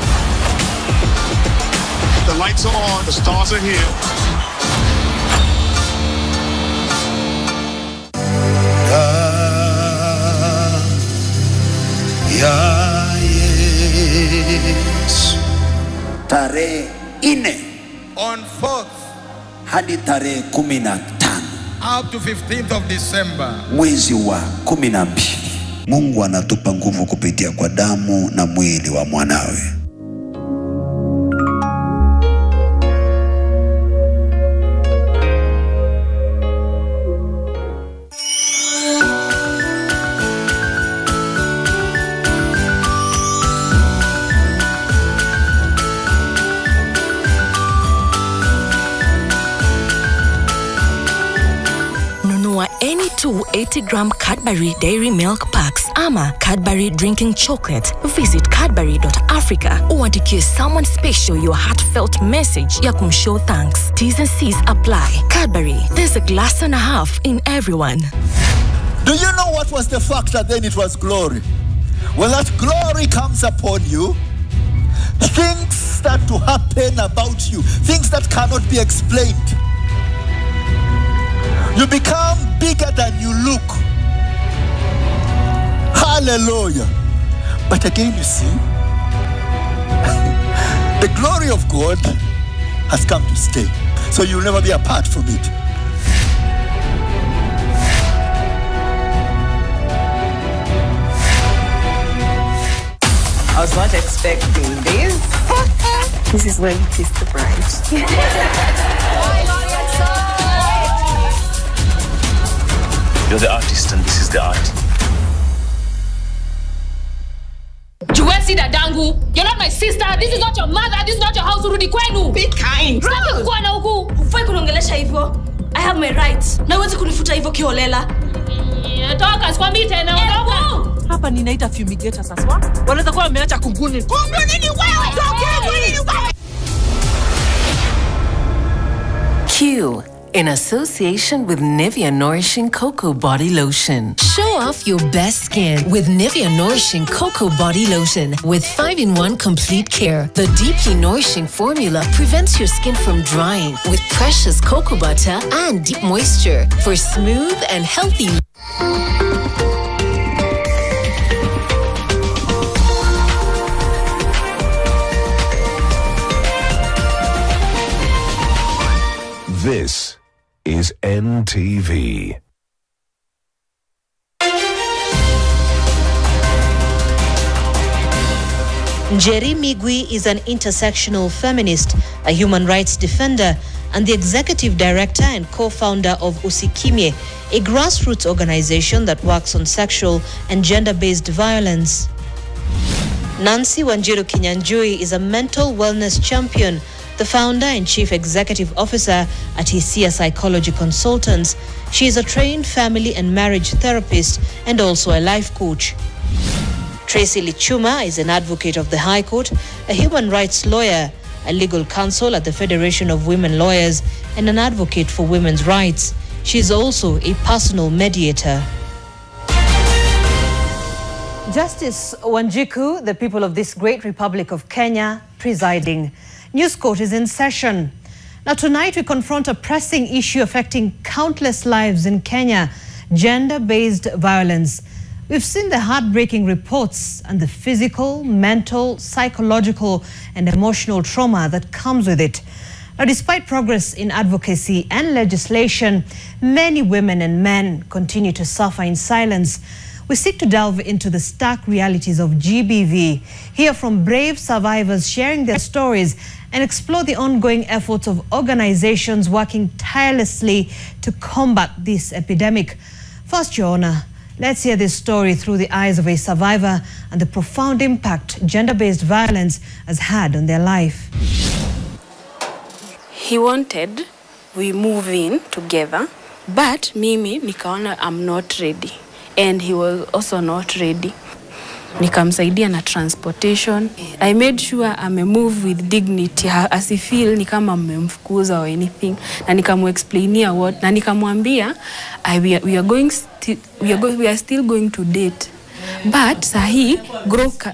The lights are on, the stars are here. Tarehe 4 on 4th hadi tarehe 15 up to 15th of December mwezi wa 12. Mungu anatupa nguvu kupitia kwa damu na mwili wa mwanawe. Any 2 80-gram Cadbury Dairy Milk Packs ama Cadbury Drinking Chocolate. Visit Cadbury.Africa uandikie someone special your heartfelt message ya kumshow thanks. T's and C's apply. Cadbury, there's a glass and a half in everyone. Do you know what was the factor then? It was glory. When that glory comes upon you, things start to happen about you. Things that cannot be explained. You become bigger than you look. Hallelujah. But again, you see, the glory of God has come to stay. So you'll never be apart from it. I was not expecting this. This is where you kiss the bride. You're the artist and this is the art. Juwesi dadangu, you're not my sister. This is not your mother. This is not your house. Urudi kwenu. Be kind. Rudi kwana huku. Hufai kunongelesha hivyo. I have my rights. Na huwezi kunifuta hivyo kiholela. Toka sikwambii tena. Ondoka. Hapa ninaita fumigator sasa. Wanaweza kuwa wameacha kunguni. Kunguni ni wewe. Kunguni ni wewe. Q. In association with Nivea Nourishing Cocoa Body Lotion. Show off your best skin with Nivea Nourishing Cocoa Body Lotion with 5-in-1 complete care. The deeply nourishing formula prevents your skin from drying with precious cocoa butter and deep moisture for smooth and healthy. This is NTV. Njeri Migwi is an intersectional feminist, a human rights defender, and the executive director and co-founder of Usikimye, a grassroots organization that works on sexual and gender-based violence. Nancy Wanjiru Kinyanjui is a mental wellness champion, the founder and chief executive officer at Hisia Psychology Consultants. She is a trained family and marriage therapist and also a life coach. Tracy Lichuma is an advocate of the High Court, a human rights lawyer, a legal counsel at the Federation of Women Lawyers, and an advocate for women's rights. She is also a personal mediator. Justice Wanjiku, the people of this great Republic of Kenya, presiding. News Court is in session. Now tonight we confront a pressing issue affecting countless lives in Kenya, gender-based violence. We've seen the heartbreaking reports and the physical, mental, psychological and emotional trauma that comes with it. Now, despite progress in advocacy and legislation, many women and men continue to suffer in silence. We seek to delve into the stark realities of GBV, hear from brave survivors sharing their stories, and explore the ongoing efforts of organizations working tirelessly to combat this epidemic. First, Your Honor, let's hear this story through the eyes of a survivor and the profound impact gender-based violence has had on their life. He wanted we move in together, but mimi nikaona I'm not ready. And he was also not ready. Nikamsaidia na transportation. I made sure move with dignity, asifeel ni kama mmemfukuza or anything. Na nikamuexplainia what, na nikamwambia we are still going to date. But sahi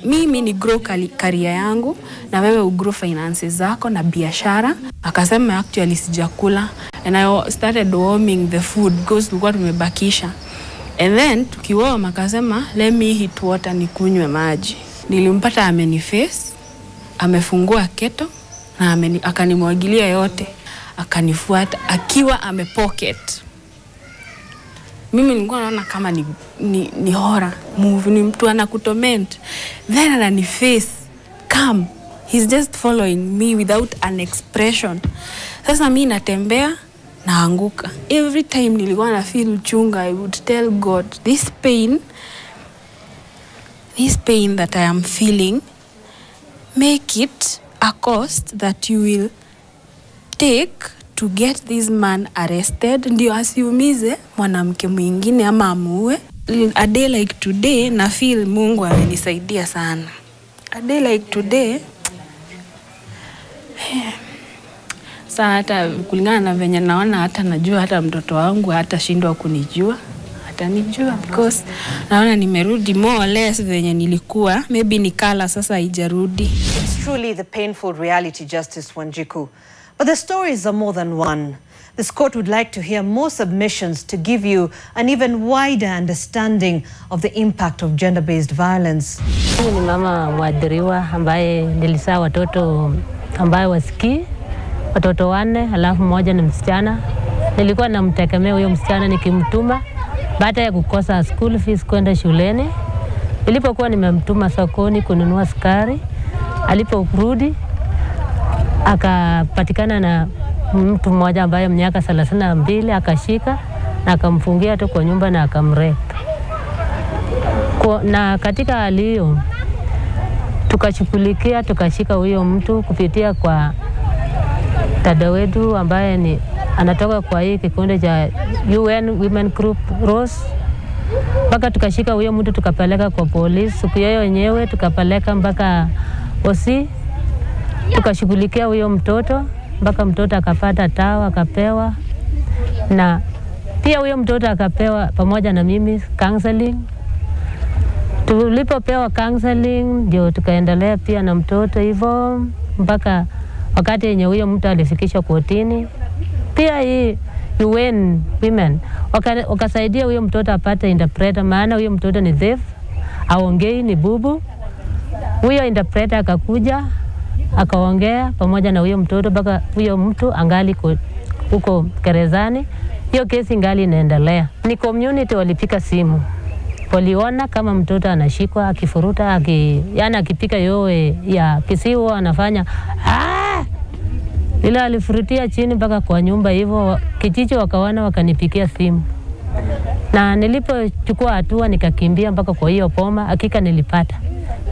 mimi ni grow career yangu na wewe ugrow finances zako na biashara. Akasema actually sijakula, and I started warming the food because tulikuwa tumebakisha. And then tukiwoma akasema let me hit water nikunywe maji. Nilimpata ameniface, amefungua keto na akanimwagilia yote, akanifuata akiwa amepocket. Mimi nilikuwa naona kama ni horror movie, ni mtu anakutorment. Then ananiface, come, he's just following me without an expression. Sasa mimi natembea naanguka. Every time nilikuwa na feel uchunga, I would tell God, this pain that I am feeling, make it a cost that you will take to get this man arrested, ndio asiumize mwanamke mwingine ama amuue. A day like today na feel Mungu amenisaidia sana. A day like today Sasa hata kulingana na venye naona, hata najua hata mtoto wangu hata shindwa kunijua, hata nijua because naona nimerudi more or less venye nilikuwa, maybe nikala sasa haijarudi. It's truly the painful reality, Justice Wanjiku. But the stories are more than one. This court would like to hear more submissions to give you an even wider understanding of the impact of gender-based violence. Ni mama mwadhiriwa ambaye nilizaa watoto ambaye wasikii, watoto 4, alafu mmoja ni msichana. Nilikuwa namtegemea huyo msichana nikimtuma baada ya kukosa school fees kwenda shuleni. Nilipokuwa nimemtuma sokoni kununua sukari, aliporudi akapatikana na mtu mmoja ambaye miaka 32, akashika na akamfungia tu kwa nyumba na akamrape. Na katika hali hiyo tukashika huyo mtu kupitia kwa dada wetu ambaye anatoka kwa hii kikundi cha UN Women Group Rose. Mpaka tukashika huyo mtu tukapeleka kwa polisi. Siku hiyo yenyewe tukapeleka mpaka OC, tukashughulikia huyo mtoto mpaka mtoto akapata dawa akapewa, na pia huyo mtoto akapewa pamoja na mimi counseling. Tulipopewa counseling ndio tukaendelea pia na mtoto hivyo mpaka wakati yenye huyo mtu alifikishwa kotini. Pia hii UN Women wakasaidia huyo mtoto apate interpreter, maana huyo mtoto ni deaf, haongei, ni bubu. Huyo interpreter akakuja akaongea pamoja na huyo mtoto mpaka huyo mtu angali huko gerezani. Hiyo kesi ingali inaendelea. Ni community walipika simu, waliona kama mtoto anashikwa akifuruta yani akipika yowe ya kisiwa anafanya ila alifurutia chini mpaka kwa nyumba hivyo. Kijiji wakawana wakanipikia simu, na nilipochukua hatua nikakimbia mpaka kwa hiyo poma. Hakika nilipata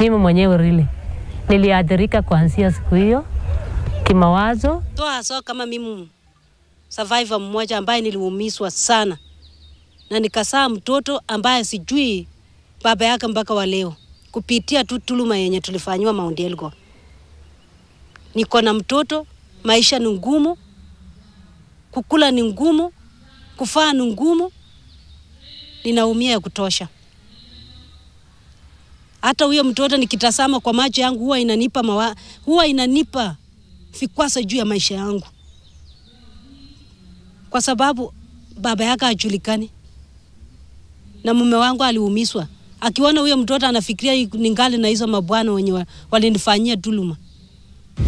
mimi mwenyewe really niliathirika kuanzia siku hiyo kimawazo. So kama mimi survivor mmoja ambaye niliumizwa sana na nikasaa mtoto ambaye sijui baba yake mpaka wa leo kupitia tu tuluma yenye tulifanywa Mount Elgon. Niko na mtoto, maisha ni ngumu, kukula ni ngumu, kufaa ni ngumu, ninaumia ya kutosha. Hata huyo mtoto nikitazama kwa macho yangu huwa inanipa fikwasa juu ya maisha yangu. Kwa sababu baba yake hajulikani. Na mume wangu aliumizwa. Akiona huyo mtoto anafikiria ningali na hizo mabwana wenye walinifanyia dhuluma.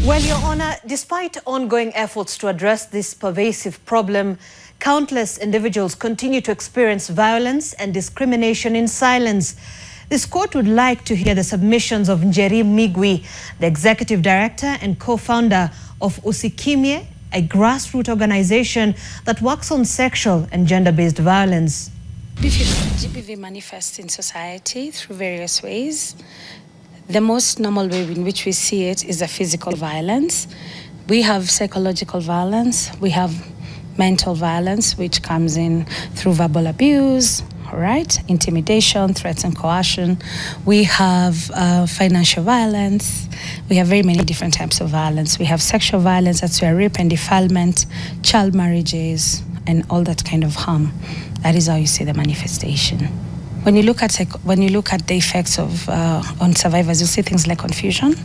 Well, Your Honor, despite ongoing efforts to address this pervasive problem, countless individuals continue to experience violence and discrimination in silence. This court would like to hear the submissions of Njeri Migwi, the executive director and co-founder of Usikimye, a grassroots organization that works on sexual and gender-based violence. GBV manifests in society through various ways. The most normal way in which we see it is a physical violence. We have psychological violence. We have mental violence, which comes in through verbal abuse, right? Intimidation, threats and coercion. We have financial violence. We have very many different types of violence. We have sexual violence, that's where rape and defilement, child marriages, and all that kind of harm. That is how you see the manifestation. When you look at the effects of on survivors, you'll see things like confusion.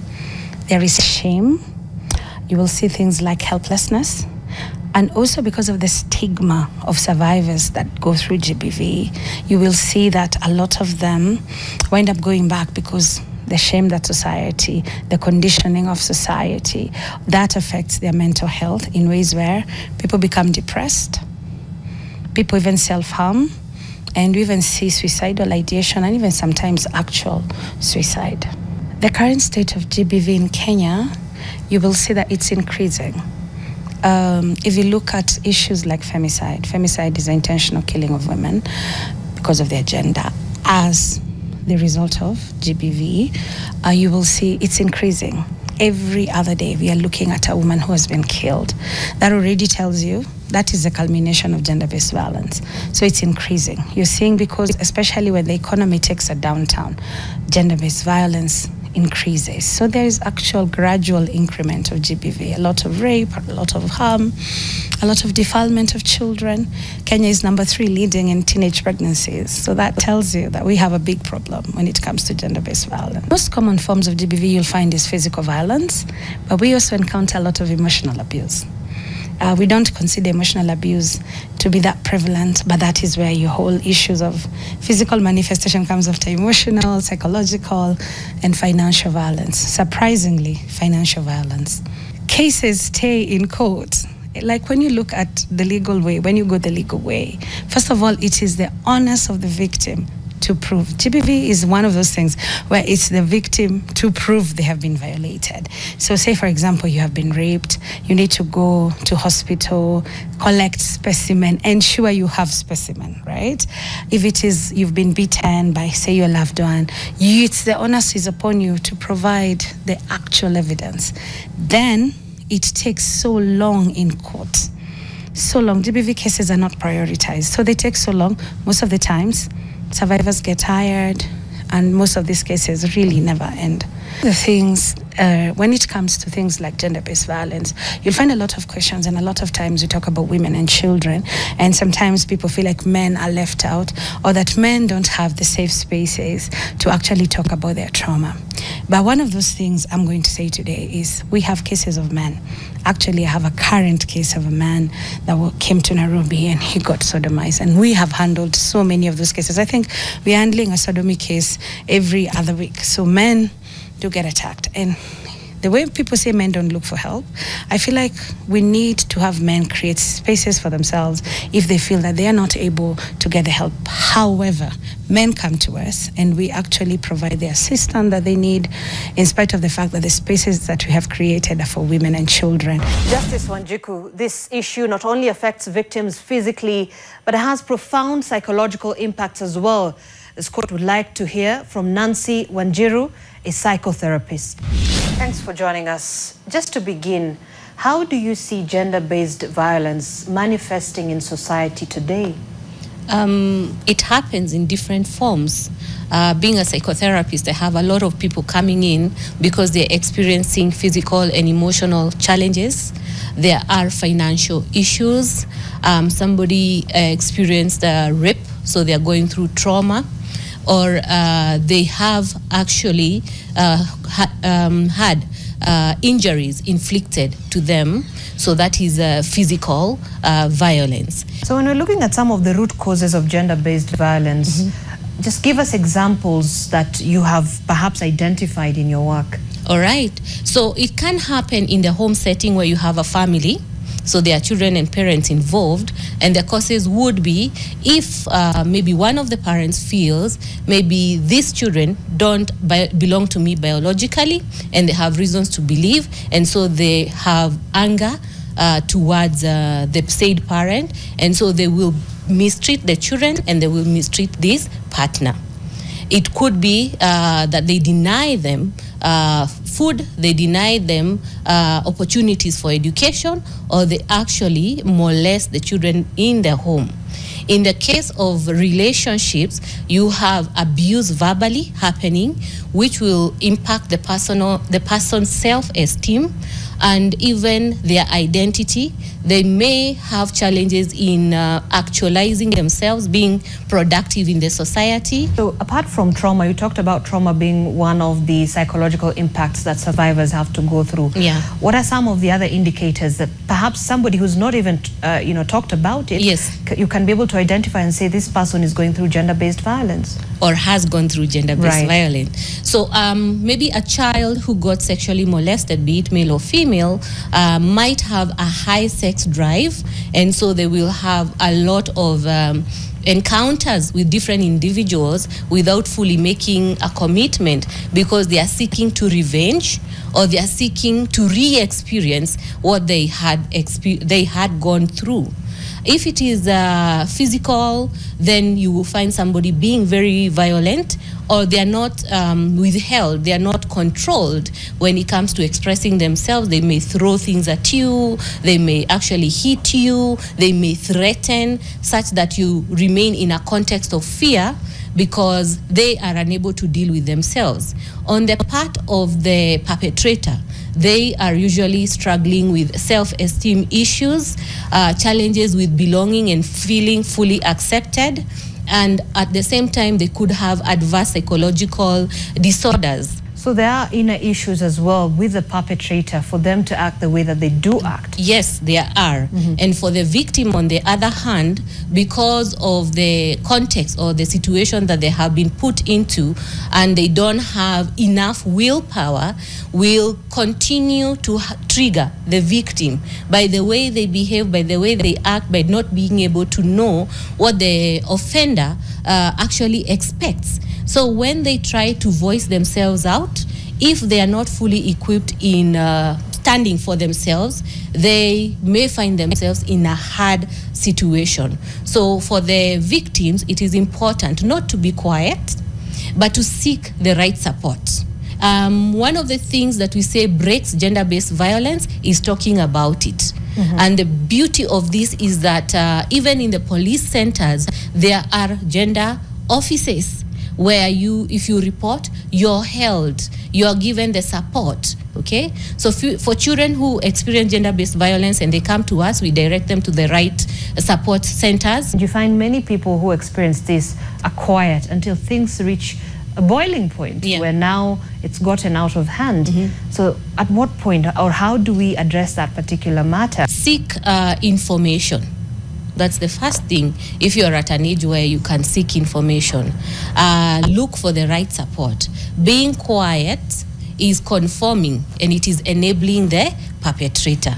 There is shame. You will see things like helplessness. And also because of the stigma of survivors that go through GBV, you will see that a lot of them wind up going back because the shame that society, the conditioning of society, that affects their mental health in ways where people become depressed, people even self-harm, and we even see suicidal ideation and even sometimes actual suicide. The current state of GBV in Kenya, you will see that it's increasing. If you look at issues like femicide is the intentional killing of women because of their gender as the result of GBV, you will see it's increasing. Every other day we are looking at a woman who has been killed. That already tells you that is the culmination of gender-based violence. So it's increasing. You're seeing because especially when the economy takes a downturn, gender-based violence increases. So there is actual gradual increment of GBV, a lot of rape, a lot of harm, a lot of defilement of children. Kenya is number 3 leading in teenage pregnancies. So that tells you that we have a big problem when it comes to gender-based violence. Most common forms of GBV you'll find is physical violence, but we also encounter a lot of emotional abuse. We don't consider emotional abuse to be that prevalent, but that is where your whole issues of physical manifestation comes after emotional, psychological, and financial violence. Surprisingly, financial violence. Cases stay in court. Like when you look at the legal way, when you go the legal way, first of all, it is the onus of the victim to prove. GBV is one of those things where it's the victim to prove they have been violated. So say, for example, you have been raped, you need to go to hospital, collect specimen, ensure you have specimen, right? If it is you've been beaten by, say, your loved one, it's the onus is upon you to provide the actual evidence. Then it takes so long in court. So long. GBV cases are not prioritized. So they take so long. Most of the times, survivors get tired, and most of these cases really never end. The things, when it comes to things like gender-based violence, you'll find a lot of questions, and a lot of times we talk about women and children, and sometimes people feel like men are left out, or that men don't have the safe spaces to actually talk about their trauma. But one of those things I'm going to say today is we have cases of men. Actually, I have a current case of a man that came to Nairobi and he got sodomized. And we have handled so many of those cases. I think we're handling a sodomy case every other week. So men do get attacked. And the way people say men don't look for help, I feel like we need to have men create spaces for themselves if they feel that they are not able to get the help. However, men come to us and we actually provide the assistance that they need, in spite of the fact that the spaces that we have created are for women and children. Justice Wanjiku, this issue not only affects victims physically, but it has profound psychological impacts as well. This court would like to hear from Nancy Wanjiru, a psychotherapist. Thanks for joining us. Just to begin, how do you see gender-based violence manifesting in society today? It happens in different forms. Being a psychotherapist, I have a lot of people coming in because they're experiencing physical and emotional challenges. There are financial issues. Somebody experienced a rape, so they're going through trauma. or they have actually had injuries inflicted to them. So that is physical violence. So when we're looking at some of the root causes of gender-based violence, just give us examples that you have perhaps identified in your work. All right. So it can happen in the home setting where you have a family. So there are children and parents involved, and the causes would be if maybe one of the parents feels maybe these children don't belong to me biologically, and they have reasons to believe, and so they have anger towards the said parent, and so they will mistreat the children and they will mistreat this partner. It could be that they deny them food, they deny them opportunities for education, or they actually molest the children in their home. In the case of relationships, you have abuse verbally happening, which will impact the person's self-esteem and even their identity. They may have challenges in actualizing themselves, being productive in the society. So apart from trauma, you talked about trauma being one of the psychological impacts that survivors have to go through. Yeah. What are some of the other indicators that perhaps somebody who's not even talked about it, yes, you can be able to identify and say this person is going through gender-based violence? Or has gone through gender-based violence. So maybe a child who got sexually molested, be it male or female, might have a high sex drive, and so they will have a lot of encounters with different individuals without fully making a commitment, because they are seeking to revenge, or they are seeking to re-experience what they had gone through. If it is physical, then you will find somebody being very violent, or they are not withheld, they are not controlled when it comes to expressing themselves. They may throw things at you, they may actually hit you, they may threaten, such that you remain in a context of fear because they are unable to deal with themselves. On the part of the perpetrator, they are usually struggling with self-esteem issues, challenges with belonging and feeling fully accepted, and at the same time they could have adverse psychological disorders. So there are inner issues as well with the perpetrator for them to act the way that they do act. Yes, there are. And for the victim, on the other hand, because of the context or the situation that they have been put into, and they don't have enough willpower, will continue to trigger the victim by the way they behave, by the way they act, by not being able to know what the offender actually expects. So when they try to voice themselves out, if they are not fully equipped in standing for themselves, they may find themselves in a hard situation. So for the victims, it is important not to be quiet, but to seek the right support. One of the things that we say breaks gender-based violence is talking about it. And the beauty of this is that even in the police centers, there are gender offices where if you report, you're held, you're given the support, okay? So for children who experience gender-based violence and they come to us, we direct them to the right support centers. You find many people who experience this are quiet until things reach a boiling point where now it's gotten out of hand. So at what point, or how do we address that particular matter? Seek information. That's the first thing. If you're at an age where you can seek information, look for the right support. Being quiet is conforming, and it is enabling the perpetrator.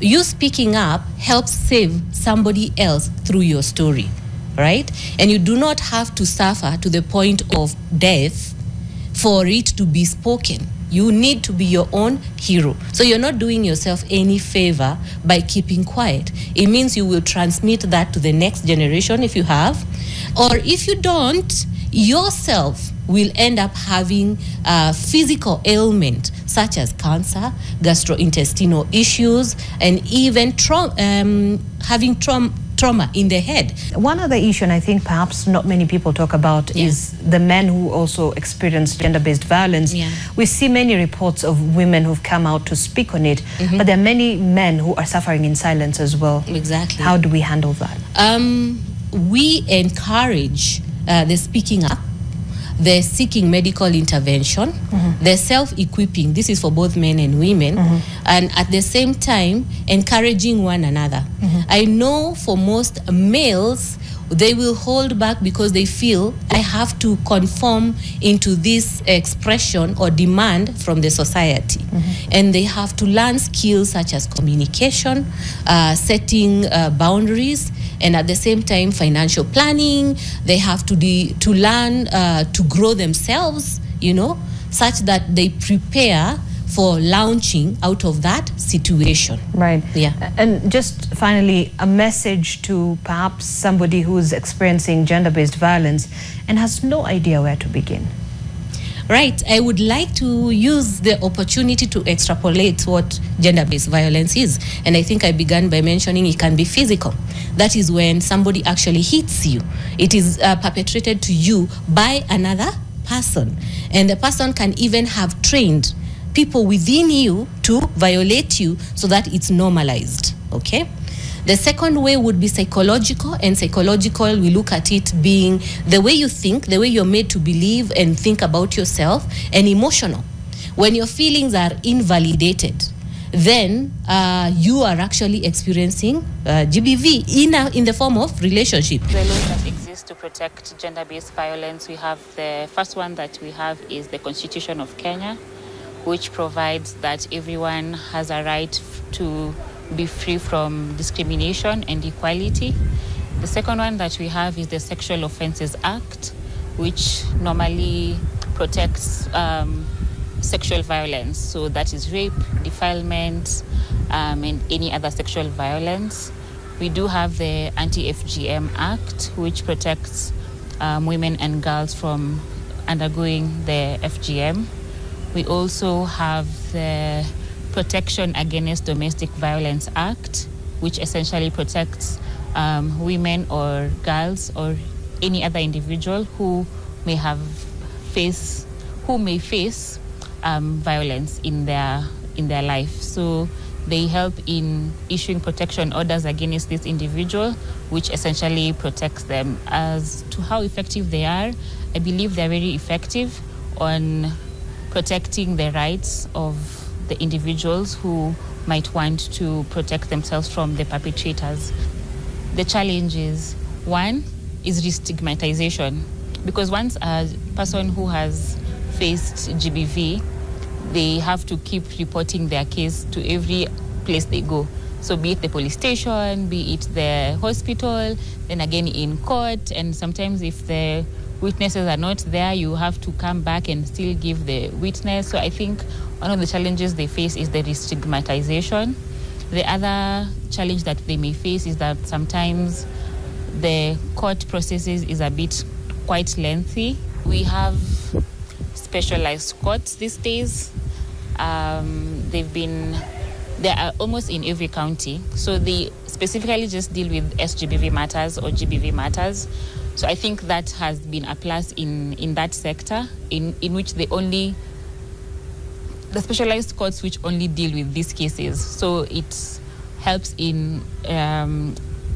You speaking up helps save somebody else through your story, right? And you do not have to suffer to the point of death for it to be spoken. You need to be your own hero. So you're not doing yourself any favor by keeping quiet. It means you will transmit that to the next generation if you have. Or if you don't, yourself will end up having physical ailment such as cancer, gastrointestinal issues, and even having trauma in the head. One other issue, and I think perhaps not many people talk about, is the men who also experience gender-based violence. We see many reports of women who've come out to speak on it, but there are many men who are suffering in silence as well. Exactly. How do we handle that? We encourage the speaking up, they're seeking medical intervention, they're self-equipping, this is for both men and women, and at the same time, encouraging one another. I know for most males, they will hold back because they feel I have to conform into this expression or demand from the society. And they have to learn skills such as communication, setting boundaries, and at the same time financial planning. They have to learn to grow themselves, you know, such that they prepare for launching out of that situation. Right. Yeah. And just finally, a message to perhaps somebody who's experiencing gender-based violence and has no idea where to begin. Right. I would like to use the opportunity to extrapolate what gender-based violence is. And I think I began by mentioning it can be physical. That is when somebody actually hits you. It is perpetrated to you by another person. And the person can even have trained people within you to violate you so that it's normalized, okay? The second way would be psychological, and psychological, we look at it being the way you think, the way you're made to believe and think about yourself, and emotional. When your feelings are invalidated, then you are actually experiencing GBV in the form of relationship. The laws that exist to protect gender-based violence, we have the first one that we have is the Constitution of Kenya, which provides that everyone has a right to be free from discrimination and equality. The second one that we have is the Sexual Offences Act, which normally protects sexual violence. So that is rape, defilement, and any other sexual violence. We do have the Anti-FGM Act, which protects women and girls from undergoing the FGM. We also have the Protection Against Domestic Violence Act, which essentially protects women or girls or any other individual who may face violence in their life. So they help in issuing protection orders against this individual, which essentially protects them. As to how effective they are, I believe they're very effective on protecting the rights of the individuals who might want to protect themselves from the perpetrators. The challenge is, one, is re-stigmatization. Because once a person who has faced GBV, they have to keep reporting their case to every place they go. So be it the police station, be it the hospital, then again in court, and sometimes if the witnesses are not there, you have to come back and still give the witness. So I think one of the challenges they face is the re-stigmatization. The other challenge that they may face is that sometimes the court processes is a bit quite lengthy. We have specialized courts these days. They are almost in every county. So they specifically just deal with SGBV matters or GBV matters. So I think that has been a plus in that sector, in which the specialized courts which only deal with these cases. So it helps in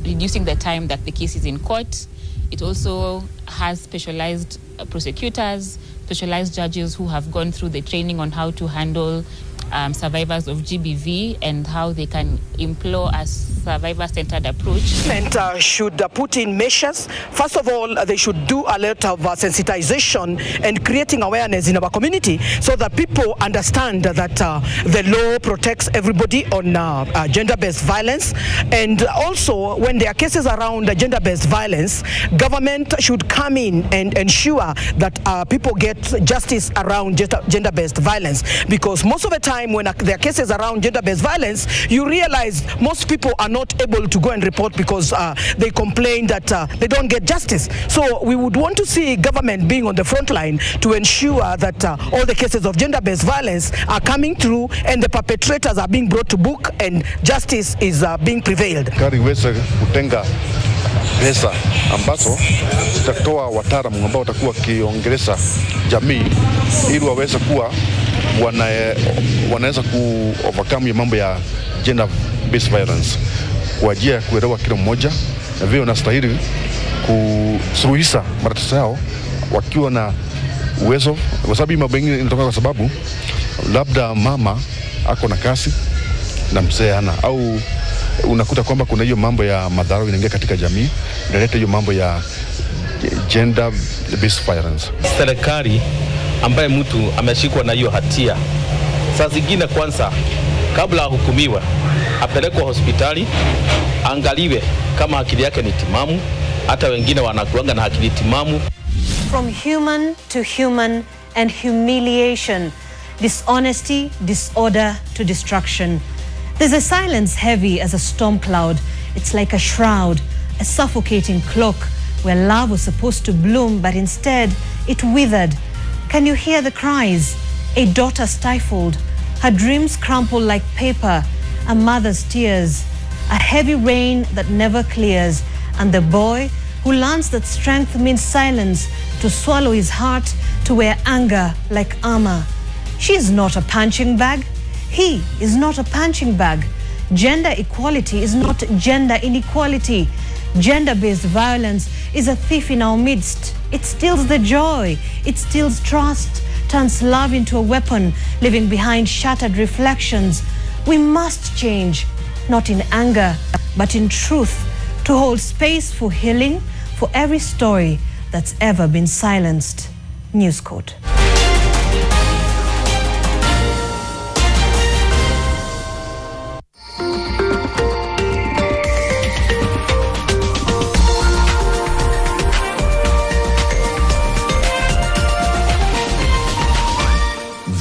reducing the time that the case is in court. It also has specialized prosecutors, specialized judges who have gone through the training on how to handle survivors of GBV and how they can employ a survivor-centered approach. Government should put in measures. First of all, they should do a lot of sensitization and creating awareness in our community so that people understand that the law protects everybody on gender-based violence. And also, when there are cases around gender-based violence, government should come in and ensure that people get justice around gender-based violence. Because most of the time when there are cases around gender-based violence, you realize most people are not able to go and report because they complain that they don't get justice. So we would want to see government being on the front line to ensure that all the cases of gender-based violence are coming through and the perpetrators are being brought to book and justice is being prevailed. Pesa ambazo zitatoa wataalamu ambao watakuwa wakiongelesha jamii ili waweze kuwa wanaweza ku-overcome mambo ya gender-based violence kwa njia ya kuelewa kila mmoja na vile wanastahili kusuluhisha matatizo yao wakiwa na uwezo, kwa sababu mambo mengine inatoka kwa sababu labda mama ako na kasi na mzee hana, au unakuta kwamba kuna hiyo mambo ya madhara inaingia katika jamii, inaleta hiyo mambo ya gender based violence. Serikali ambaye mtu ameshikwa na hiyo hatia, saa zingine kwanza kabla hukumiwa apelekwe hospitali, angaliwe kama akili yake ni timamu. Hata wengine wanakuanga na akili timamu. From human to human and humiliation, dishonesty, disorder to destruction. There's a silence heavy as a storm cloud. It's like a shroud, a suffocating cloak where love was supposed to bloom, but instead it withered. Can you hear the cries? A daughter stifled, her dreams crumpled like paper, a mother's tears, a heavy rain that never clears, and the boy who learns that strength means silence, to swallow his heart, to wear anger like armor. She is not a punching bag. He is not a punching bag. Gender equality is not gender inequality. Gender-based violence is a thief in our midst. It steals the joy. It steals trust, turns love into a weapon, leaving behind shattered reflections. We must change, not in anger, but in truth, to hold space for healing for every story that's ever been silenced. News Code.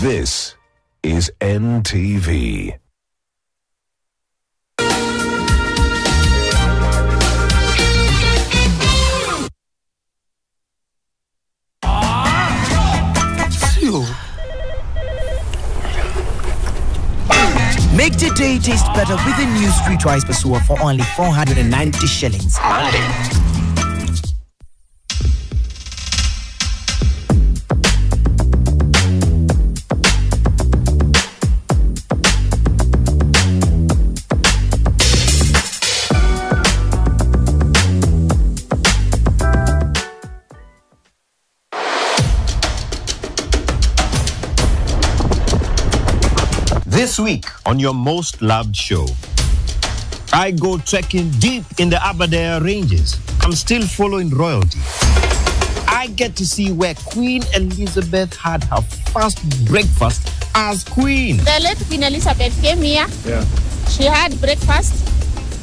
This is NTV. Make the day taste better with a new streetwise pasua for only 490 shillings. Monday. This week on your most loved show, I go trekking deep in the Aberdare ranges. I'm still following royalty. I get to see where Queen Elizabeth had her first breakfast as queen. The late Queen Elizabeth came here. Yeah. She had breakfast,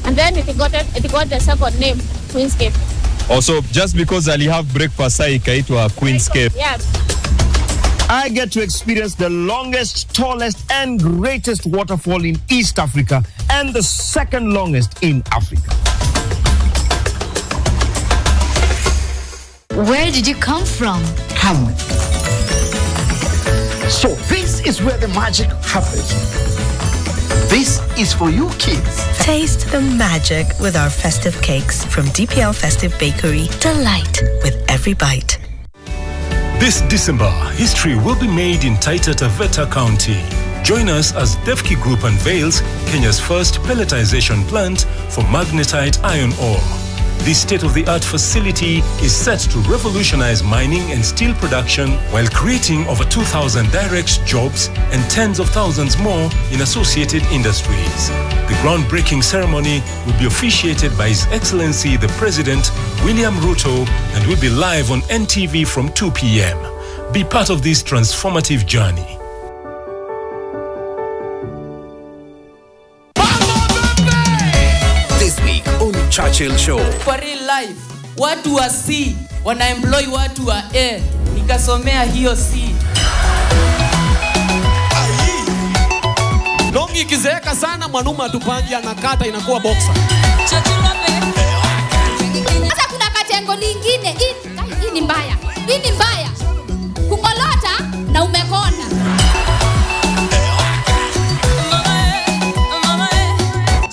and then it got the second name, Queenscape. Also, just because Ali have breakfast, I ikaitwa Queenscape. Yeah. I get to experience the longest, tallest, and greatest waterfall in East Africa and the second longest in Africa. Where did you come from? Hamlet. So this is where the magic happens. This is for you kids. Taste the magic with our festive cakes from DPL Festive Bakery. Delight with every bite. This December, history will be made in Taita Taveta County. Join us as Defki Group unveils Kenya's first pelletization plant for magnetite iron ore. This state-of-the-art facility is set to revolutionize mining and steel production while creating over 2,000 direct jobs and tens of thousands more in associated industries. The groundbreaking ceremony will be officiated by His Excellency the President, William Ruto, and will be live on NTV from 2 p.m. Be part of this transformative journey. This week on Churchill Show. For real life, watu wa C wanaemploy watu wa A. Nikasomea hiyo C. Longi ikizeeka sana mwanaume atupangi anakata inakuwa boxer. Sasa kuna katengo lingine. Hii ni mbaya. Hii ni mbaya. Kungolota na umekonda.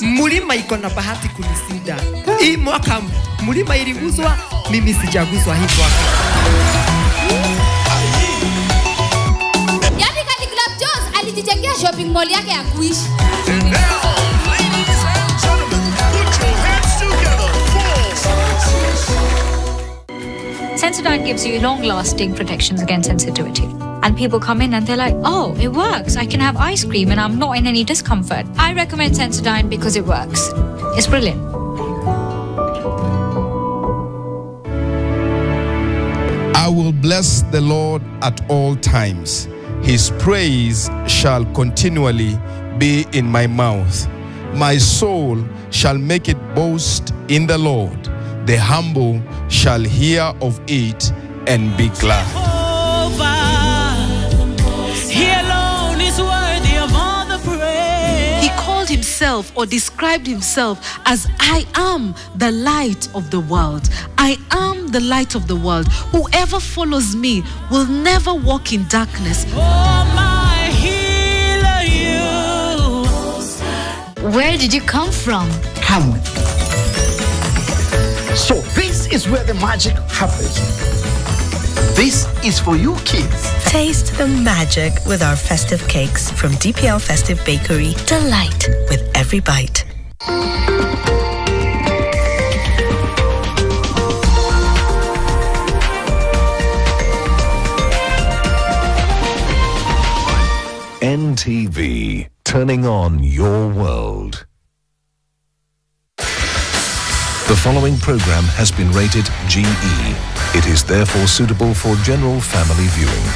Mulima iko na bahati kunisida. Hii mwaka mulima iliguzwa, mimi sijaguzwa hii mwaka. Yaani Kadi Club Jones alijijengea shopping mall yake ya kuishi. Sensodyne gives you long-lasting protections against sensitivity. And people come in and they're like, oh, it works. I can have ice cream and I'm not in any discomfort. I recommend Sensodyne because it works. It's brilliant. I will bless the Lord at all times. His praise shall continually be in my mouth. My soul shall make it boast in the Lord. The humble shall hear of it and be glad. He alone is worthy of all the praise. He called himself or described himself as I am the light of the world. I am the light of the world. Whoever follows me will never walk in darkness. Oh, my healer, you. Where did you come from? Hamlet. So this is where the magic happens. This is for you kids. Taste the magic with our festive cakes from DPL Festive Bakery. Delight with every bite. NTV, turning on your world. The following program has been rated GE. It is therefore suitable for general family viewing.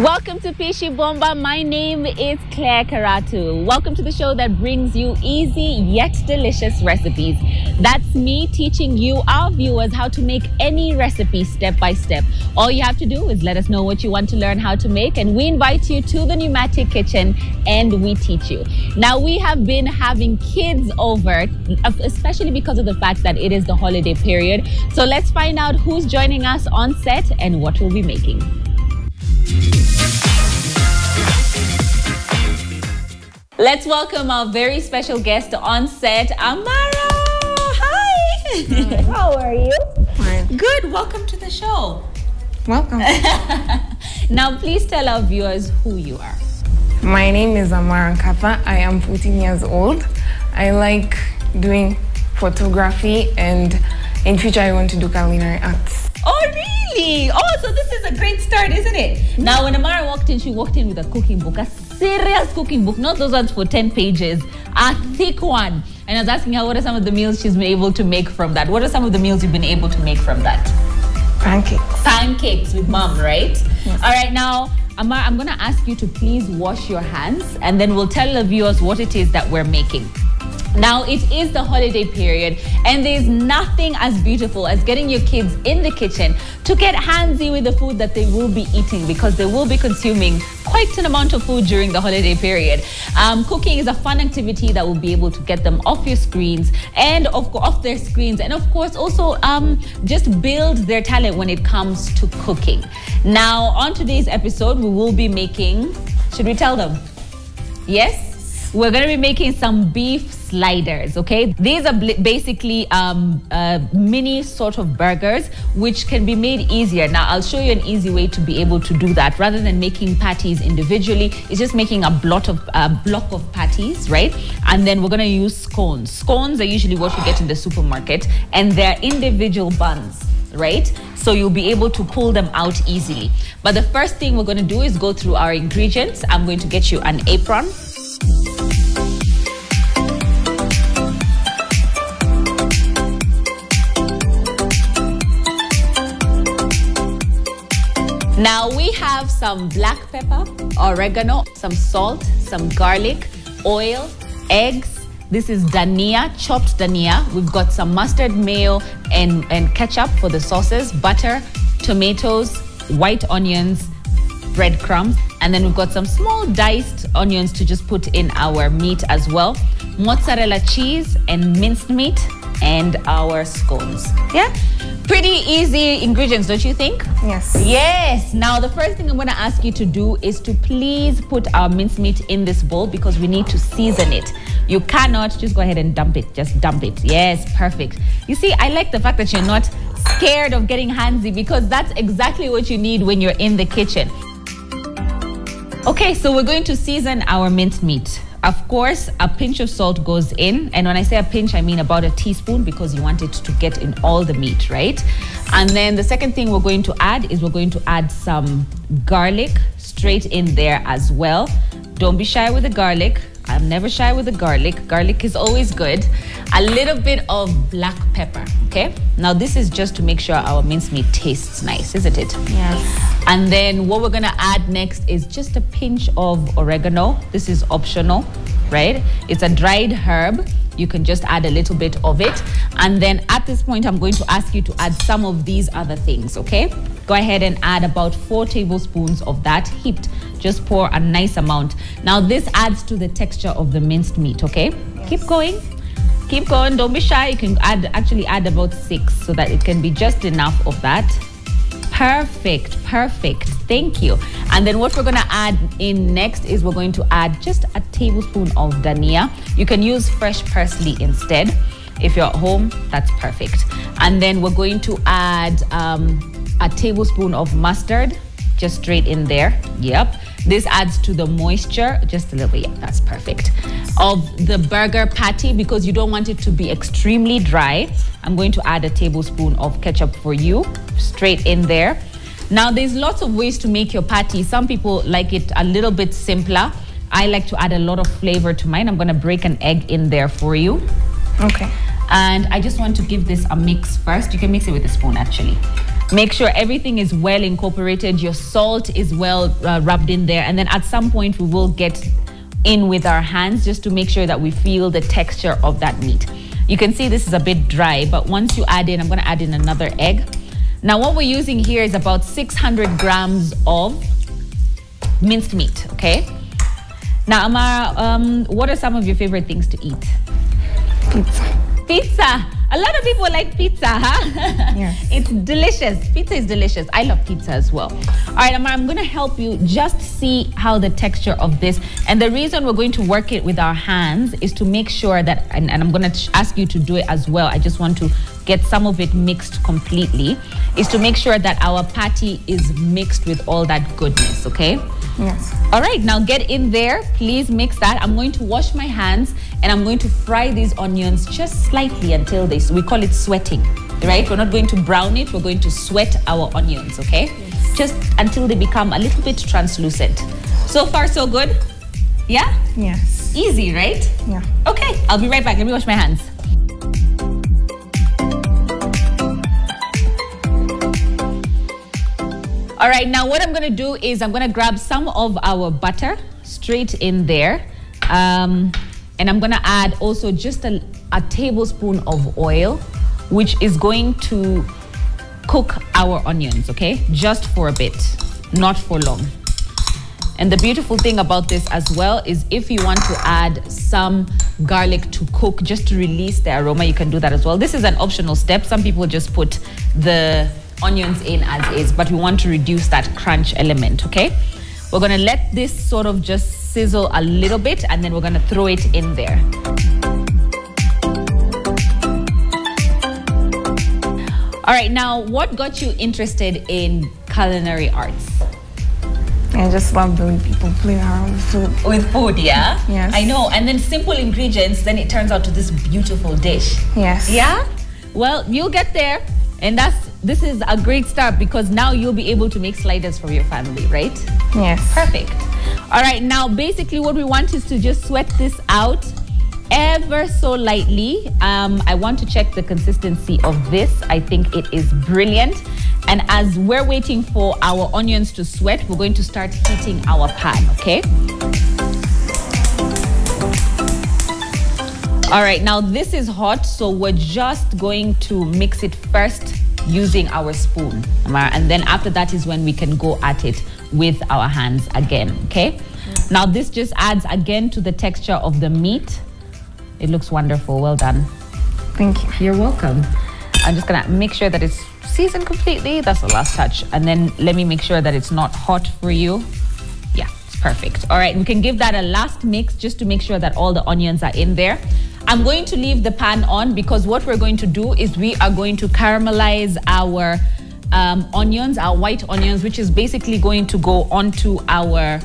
Welcome to Pishi Bomba. My name is Claire Karatu. Welcome to the show that brings you easy yet delicious recipes. That's me teaching you, our viewers, how to make any recipe step by step. All you have to do is let us know what you want to learn how to make, and we invite you to the Pneumatic Kitchen and we teach you. Now, we have been having kids over, especially because of the fact that it is the holiday period. So let's find out who's joining us on set and what we'll be making. Let's welcome our very special guest on set, Amara. Hi. How are you? Fine. Good. Welcome to the show. Welcome. Now, please tell our viewers who you are. My name is Amara Nkapa. I am 14 years old. I like doing photography, and in future I want to do culinary arts. Oh, really? Oh, so this is a great start, isn't it? Now, when Amara walked in, she walked in with a cooking book, a serious cooking book, not those ones for 10 pages, a thick one. And I was asking her, what are some of the meals she's been able to make from that? What are some of the meals you've been able to make from that? Pancakes. Pancakes with mom, right? Yes. All right, now, Amara, I'm going to ask you to please wash your hands, and then we'll tell the viewers what it is that we're making. Now, it is the holiday period, and there's nothing as beautiful as getting your kids in the kitchen to get handsy with the food that they will be eating, because they will be consuming quite an amount of food during the holiday period. Cooking is a fun activity that will be able to get them off your screens and off their screens, and of course also just build their talent when it comes to cooking. Now, on today's episode, we will be making, should we tell them? Yes? We're going to be making some beef sliders, okay? These are basically mini sort of burgers, which can be made easier. Now, I'll show you an easy way to be able to do that. Rather than making patties individually, it's just making a block of patties, right? And then we're going to use scones. Scones are usually what you get in the supermarket, and they're individual buns, right? So you'll be able to pull them out easily. But the first thing we're going to do is go through our ingredients. I'm going to get you an apron. Now we have some black pepper, oregano, some salt, some garlic, oil, eggs. This is dania, chopped dania. We've got some mustard, mayo, and ketchup for the sauces, butter, tomatoes, white onions, breadcrumbs, and then we've got some small diced onions to just put in our meat as well, mozzarella cheese and minced meat, and our scones. Yeah? Pretty easy ingredients, don't you think? Yes. Yes. Now, the first thing I'm going to ask you to do is to please put our mincemeat in this bowl, because we need to season it. You cannot just go ahead and dump it. Just dump it. Yes, perfect. You see, I like the fact that you're not scared of getting handsy, because that's exactly what you need when you're in the kitchen. Okay, so we're going to season our mincemeat. Of course, a pinch of salt goes in. And when I say a pinch, I mean about a teaspoon because you want it to get in all the meat, right? And then the second thing we're going to add is we're going to add some garlic straight in there as well. Don't be shy with the garlic. I'm never shy with the garlic. Garlic is always good. A little bit of black pepper, okay? Now this is just to make sure our mincemeat tastes nice, isn't it? Yes. And then what we're gonna add next is just a pinch of oregano. This is optional, right? It's a dried herb. You can just add a little bit of it. And then at this point, I'm going to ask you to add some of these other things, okay? Go ahead and add about 4 tablespoons of that heaped. Just pour a nice amount. Now this adds to the texture of the minced meat, okay? Yes. Keep going. Keep going, don't be shy. You can actually add about 6 so that it can be just enough of that. Perfect, perfect. Thank you. And then what we're gonna add in next is we're going to add just a tablespoon of dhania. You can use fresh parsley instead. If you're at home, that's perfect. And then we're going to add a tablespoon of mustard, just straight in there. Yep. This adds to the moisture, just a little bit. Yeah, that's perfect. Of the burger patty, because you don't want it to be extremely dry, I'm going to add a tablespoon of ketchup for you, straight in there. Now, there's lots of ways to make your patty. Some people like it a little bit simpler. I like to add a lot of flavor to mine. I'm gonna break an egg in there for you. Okay. And I just want to give this a mix first. You can mix it with a spoon, actually. Make sure everything is well incorporated. Your salt is well rubbed in there. And then at some point, we will get in with our hands just to make sure that we feel the texture of that meat. You can see this is a bit dry, but once you add in, I'm gonna add in another egg. Now what we're using here is about 600 grams of minced meat, okay? Now, Amara, what are some of your favorite things to eat? Pizza. Pizza. A lot of people like pizza, huh? Yes. It's delicious. Pizza is delicious. I love pizza as well. All right, Amara, I'm going to help you just see how the texture of this, and the reason we're going to work it with our hands is to make sure that, and I'm going to ask you to do it as well. I just want to get some of it mixed completely, is to make sure that our patty is mixed with all that goodness, okay? Yes. All right, now get in there. Please mix that. I'm going to wash my hands and I'm going to fry these onions just slightly until we call it sweating, right? We're not going to brown it. We're going to sweat our onions, okay? Yes. Just until they become a little bit translucent. So far, so good? Yeah? Yes. Easy, right? Yeah. Okay, I'll be right back. Let me wash my hands. All right, now what I'm gonna do is I'm gonna grab some of our butter straight in there. And I'm gonna add also just a tablespoon of oil, which is going to cook our onions, okay? Just for a bit, not for long. And the beautiful thing about this as well is if you want to add some garlic to cook, just to release the aroma, you can do that as well. This is an optional step. Some people just put the onions in as is, but we want to reduce that crunch element, okay? We're gonna let this sort of just sizzle a little bit and then we're gonna throw it in there. All right, now what got you interested in culinary arts? I just love the way people play around with food. With food, yeah? Yes. I know, and then simple ingredients, then it turns out to this beautiful dish. Yes. Yeah? Well, you'll get there, and this is a great start because now you'll be able to make sliders for your family, right? Yes. Perfect. All right, now basically what we want is to just sweat this out ever so lightly. I want to check the consistency of this. I think it is brilliant. And as we're waiting for our onions to sweat, we're going to start heating our pan, okay? All right, now this is hot, so we're just going to mix it first using our spoon. And then after that is when we can go at it with our hands again, okay? Now this just adds again to the texture of the meat. It looks wonderful, well done. Thank you. You're welcome. I'm just gonna make sure that it's seasoned completely. That's the last touch. And then let me make sure that it's not hot for you. Yeah, it's perfect. All right, we can give that a last mix just to make sure that all the onions are in there. I'm going to leave the pan on because what we're going to do is we are going to caramelize our onions, our white onions, which is basically going to go onto our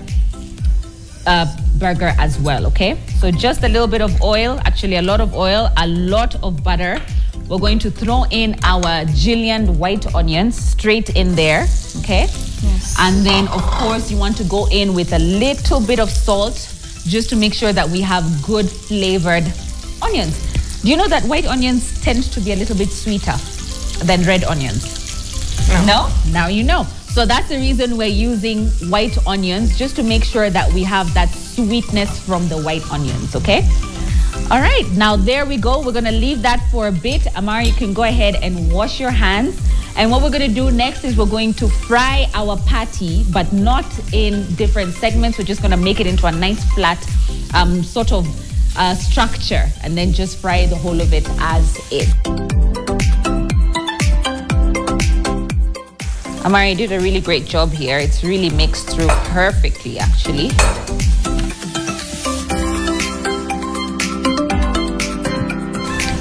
burger as well, okay? So just a little bit of oil, actually a lot of oil, a lot of butter. We're going to throw in our julienne white onions straight in there, okay? Yes. And then, of course, you want to go in with a little bit of salt just to make sure that we have good flavored onions. Do you know that white onions tend to be a little bit sweeter than red onions? No? Now you know. So that's the reason we're using white onions, just to make sure that we have that sweetness from the white onions, okay? All right, now there we go. We're gonna leave that for a bit. Amara, you can go ahead and wash your hands. And what we're gonna do next is we're going to fry our patty, but not in different segments. We're just gonna make it into a nice flat sort of structure, and then just fry the whole of it as is. Amara, you did a really great job here. It's really mixed through perfectly, actually.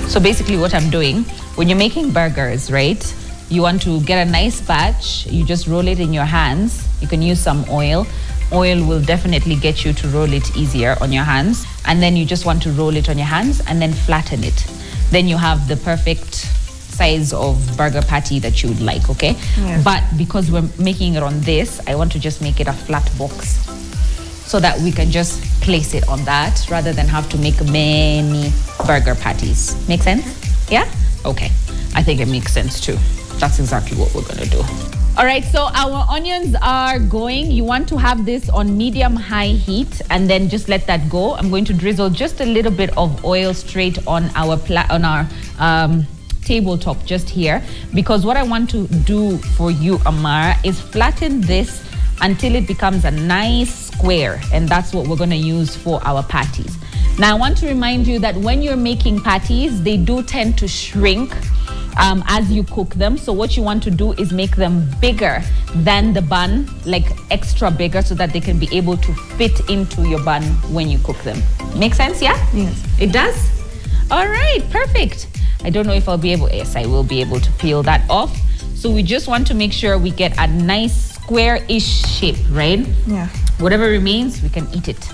So basically what I'm doing, when you're making burgers, right, you want to get a nice batch, you just roll it in your hands. You can use some oil. Oil will definitely get you to roll it easier on your hands. And then you just want to roll it on your hands and then flatten it. Then you have the perfect size of burger patty that you would like, okay? Yes. But because we're making it on this, I want to just make it a flat box so that we can just place it on that rather than have to make many burger patties. Make sense? Yeah? Okay. I think it makes sense too. That's exactly what we're gonna do. All right, so our onions are going. You want to have this on medium-high heat and then just let that go. I'm going to drizzle just a little bit of oil straight on our tabletop just here, because what I want to do for you, Amara, is flatten this until it becomes a nice square, and that's what we're going to use for our patties. Now, I want to remind you that when you're making patties, they do tend to shrink as you cook them. So what you want to do is make them bigger than the bun, like extra bigger, so that they can be able to fit into your bun when you cook them. Make sense, yeah? Yes. It does? All right, perfect. I don't know if I'll be able, yes, I will be able to peel that off. So we just want to make sure we get a nice square-ish shape, right? Yeah. Whatever remains, we can eat it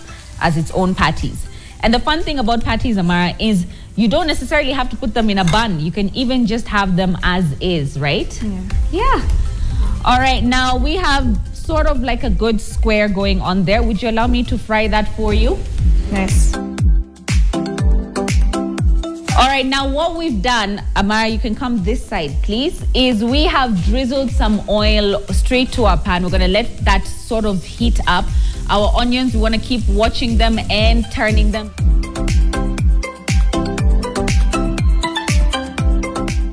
as its own patties. And the fun thing about patties, Amara, is you don't necessarily have to put them in a bun. You can even just have them as is, right? Yeah. All right, now we have sort of like a good square going on there. Would you allow me to fry that for you? Yes. All right, now what we've done, Amara, you can come this side, please, is we have drizzled some oil straight to our pan. We're gonna let that sort of heat up. Our onions, we wanna keep watching them and turning them.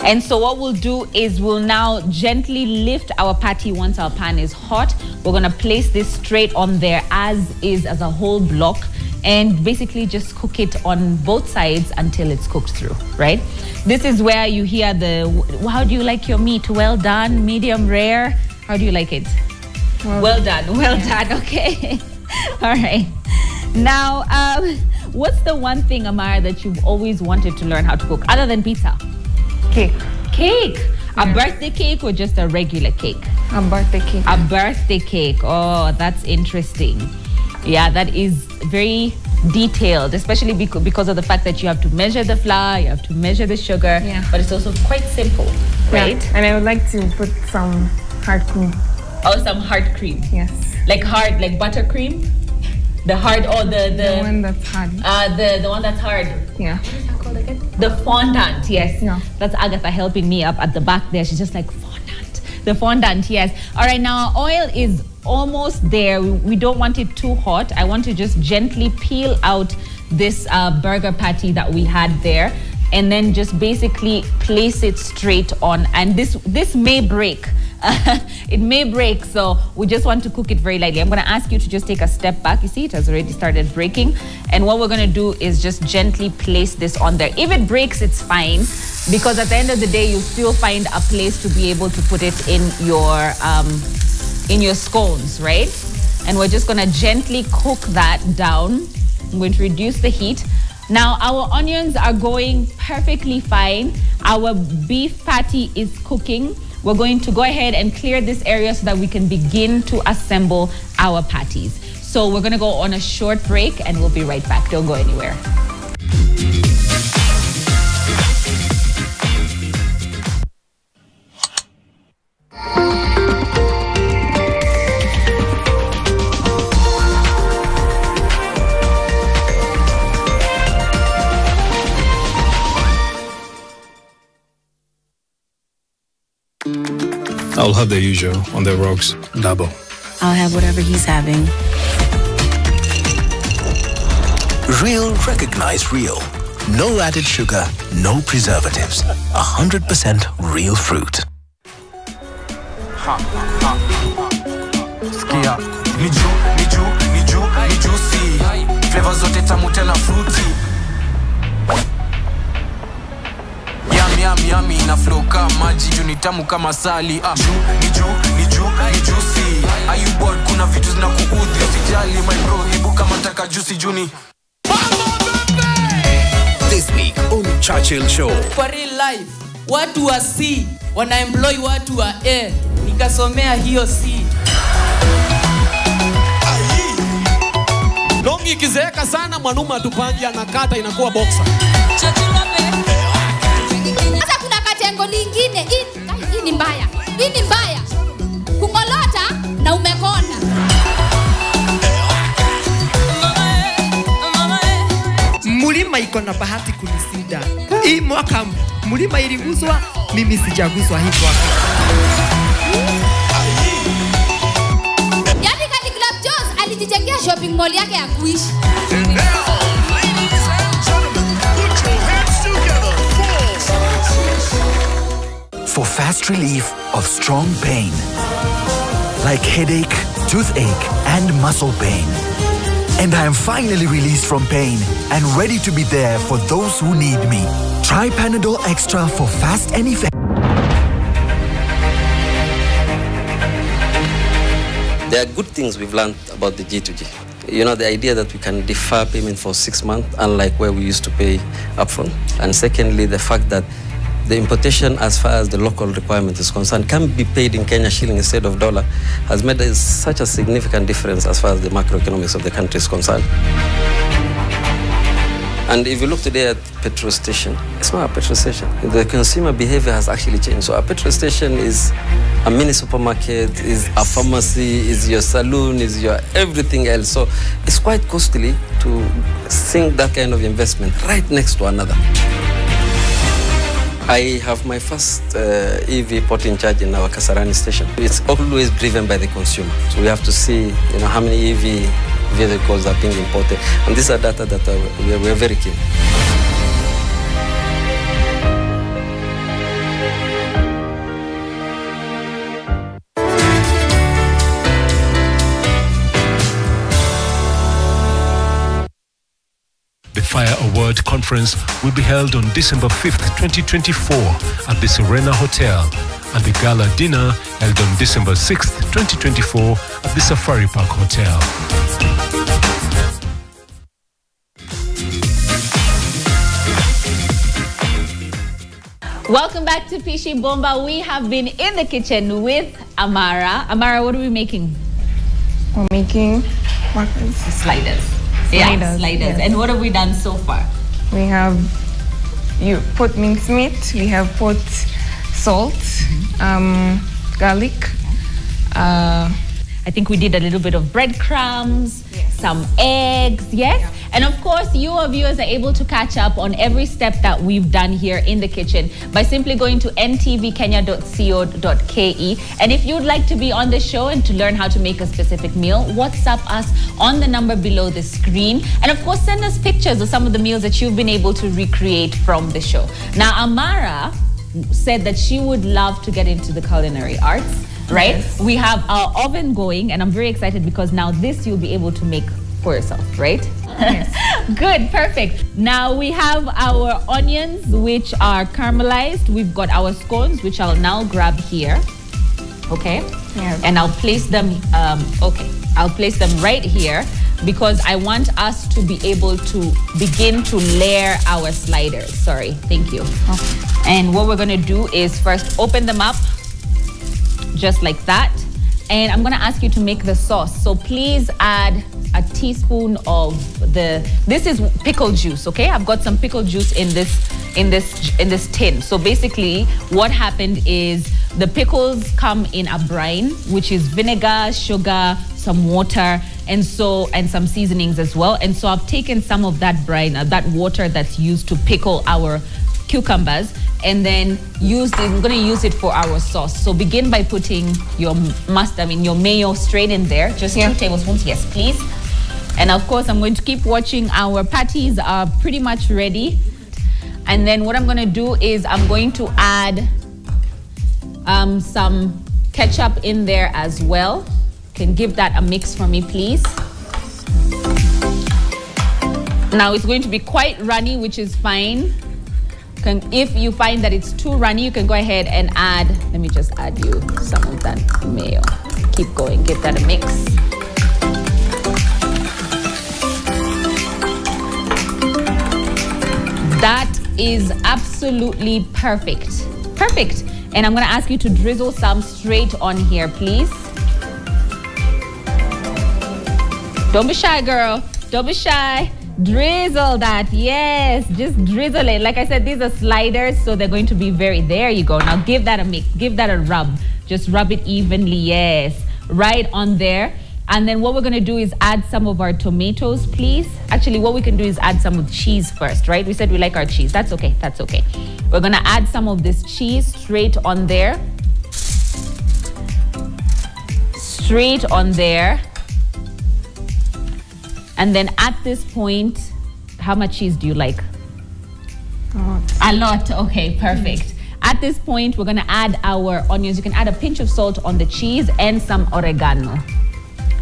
And so what we'll do is we'll now gently lift our patty once our pan is hot. We're gonna place this straight on there as is, as a whole block, and basically just cook it on both sides until it's cooked through, right? This is where you hear the, how do you like your meat? Well done, medium rare? How do you like it? Well done, well done, okay. All right. Now, what's the one thing, Amara, that you've always wanted to learn how to cook other than pizza? Cake. Cake? A birthday cake or just a regular cake? A birthday cake. A birthday cake. Oh, that's interesting. Yeah, that is very detailed, especially because of the fact that you have to measure the flour, you have to measure the sugar, but it's also quite simple, right? Yeah. And I would like to put some hard cream. Oh, some hard cream. Yes. Like hard, like buttercream? The hard, or the one that's hard. The one that's hard. Yeah. What is that called again? The fondant, yes. Yeah. That's Agatha helping me up at the back there. She's just like, fondant. The fondant, yes. All right, now our oil is almost there. We don't want it too hot. I want to just gently peel out this burger patty that we had there, and then just basically place it straight on. And this may break. It may break, so we just want to cook it very lightly. I'm going to ask you to just take a step back. You see, it has already started breaking. And what we're going to do is just gently place this on there. If it breaks, it's fine, because at the end of the day, you'll still find a place to be able to put it in your scones, right? And we're just going to gently cook that down. I'm going to reduce the heat. Now, our onions are going perfectly fine. Our beef patty is cooking. We're going to go ahead and clear this area so that we can begin to assemble our patties. So we're going to go on a short break and we'll be right back. Don't go anywhere. I'll have the usual on the rocks, double. I'll have whatever he's having. Real recognize real. No added sugar, no preservatives. 100% real fruit. Skia. Ni juicy. Flavor zote tamu tena fruity. Yummy na flow kama maji juu ni tamu kama sali. Ni juicy. Are you bored? Kuna vitu zinakuudhi usijali my bro, hebu kama taka juicy juni. This week on Churchill Show. For real life, watu wa C wanaemploy watu wa A. Nikasomea hiyo C. Longi ikizeeka sana mwanaume atupangi anakata inakuwa boxer. Sasa kuna katengo lingine. Hii ni mbaya. Hii ni mbaya. Kungolota na umekonda. Mulima iko na bahati kunisida. Hii mwaka mulima iliguzwa, mimi sijaguzwa hii mwaka. Yaani Club Jones alijijengea shopping mall yake ya kuishi. For fast relief of strong pain, like headache, toothache, and muscle pain. And I am finally released from pain and ready to be there for those who need me. Try Panadol Extra for fast and effective. There are good things we've learned about the G2G. You know, the idea that we can defer payment for 6 months, unlike where we used to pay upfront. And secondly, the fact that the importation, as far as the local requirement is concerned, can be paid in Kenya shilling instead of dollar, has made such a significant difference as far as the macroeconomics of the country is concerned. And if you look today at petrol station, it's not a petrol station. The consumer behavior has actually changed. So a petrol station is a mini supermarket, is a pharmacy, is your saloon, is your everything else. So it's quite costly to sink that kind of investment right next to another. I have my first EV port in charge in our Kasarani station. It's always driven by the consumer. So we have to see, how many EV vehicles are being imported. And these are data that we're very keen. The Fire Award Conference will be held on December 5th, 2024 at the Serena Hotel, and the gala dinner held on December 6th, 2024 at the Safari Park Hotel. Welcome back to Pishi Bomba. We have been in the kitchen with Amara. Amara, what are we making? We're making sliders. Yeah, sliders. Yes. And what have we done so far? We have put mincemeat, we have put salt, garlic. I think we did a little bit of breadcrumbs, some eggs, yes? And of course, you, our viewers, are able to catch up on every step that we've done here in the kitchen by simply going to ntvkenya.co.ke. And if you'd like to be on the show and to learn how to make a specific meal, WhatsApp us on the number below the screen. And of course, send us pictures of some of the meals that you've been able to recreate from the show. Now, Amara said that she would love to get into the culinary arts. Right? Yes. We have our oven going, and I'm very excited because now this you'll be able to make for yourself, right? Yes. Good, perfect. Now we have our onions, which are caramelized. We've got our scones, which I'll now grab here. Okay? Yeah. And I'll place them, I'll place them right here because I want us to be able to begin to layer our sliders. Sorry, thank you. Okay. And what we're gonna do is first open them up, just like that. And I'm gonna ask you to make the sauce. So please add a teaspoon of this is pickle juice, okay? I've got some pickle juice in this tin. So basically what happened is the pickles come in a brine, which is vinegar, sugar, some water, and some seasonings as well. And so I've taken some of that brine, that water that's used to pickle our cucumbers, and then I'm gonna use it for our sauce. So begin by putting your mayo straight in there, just 2 tablespoons, yes please. And of course I'm going to keep watching. Our patties are pretty much ready. And then what I'm gonna do is I'm going to add some ketchup in there as well. Can give that a mix for me, please. Now it's going to be quite runny, which is fine. If you find that it's too runny, you can go ahead and add, let me just add you some of that mayo. Keep going, give that a mix. That is absolutely perfect. Perfect. And I'm gonna ask you to drizzle some straight on here, please. Don't be shy, girl. Don't be shy. Drizzle that, yes, just drizzle it. Like I said, these are sliders, so they're going to be there you go. Now give that a mix, give that a rub. Just rub it evenly, yes, right on there. And then what we're gonna do is add some of our tomatoes, please. Actually, what we can do is add some of the cheese first, right? We said we like our cheese, that's okay, that's okay. We're gonna add some of this cheese straight on there. Straight on there. And then at this point, how much cheese do you like? A lot, okay, perfect. At this point, we're gonna add our onions. You can add a pinch of salt on the cheese and some oregano.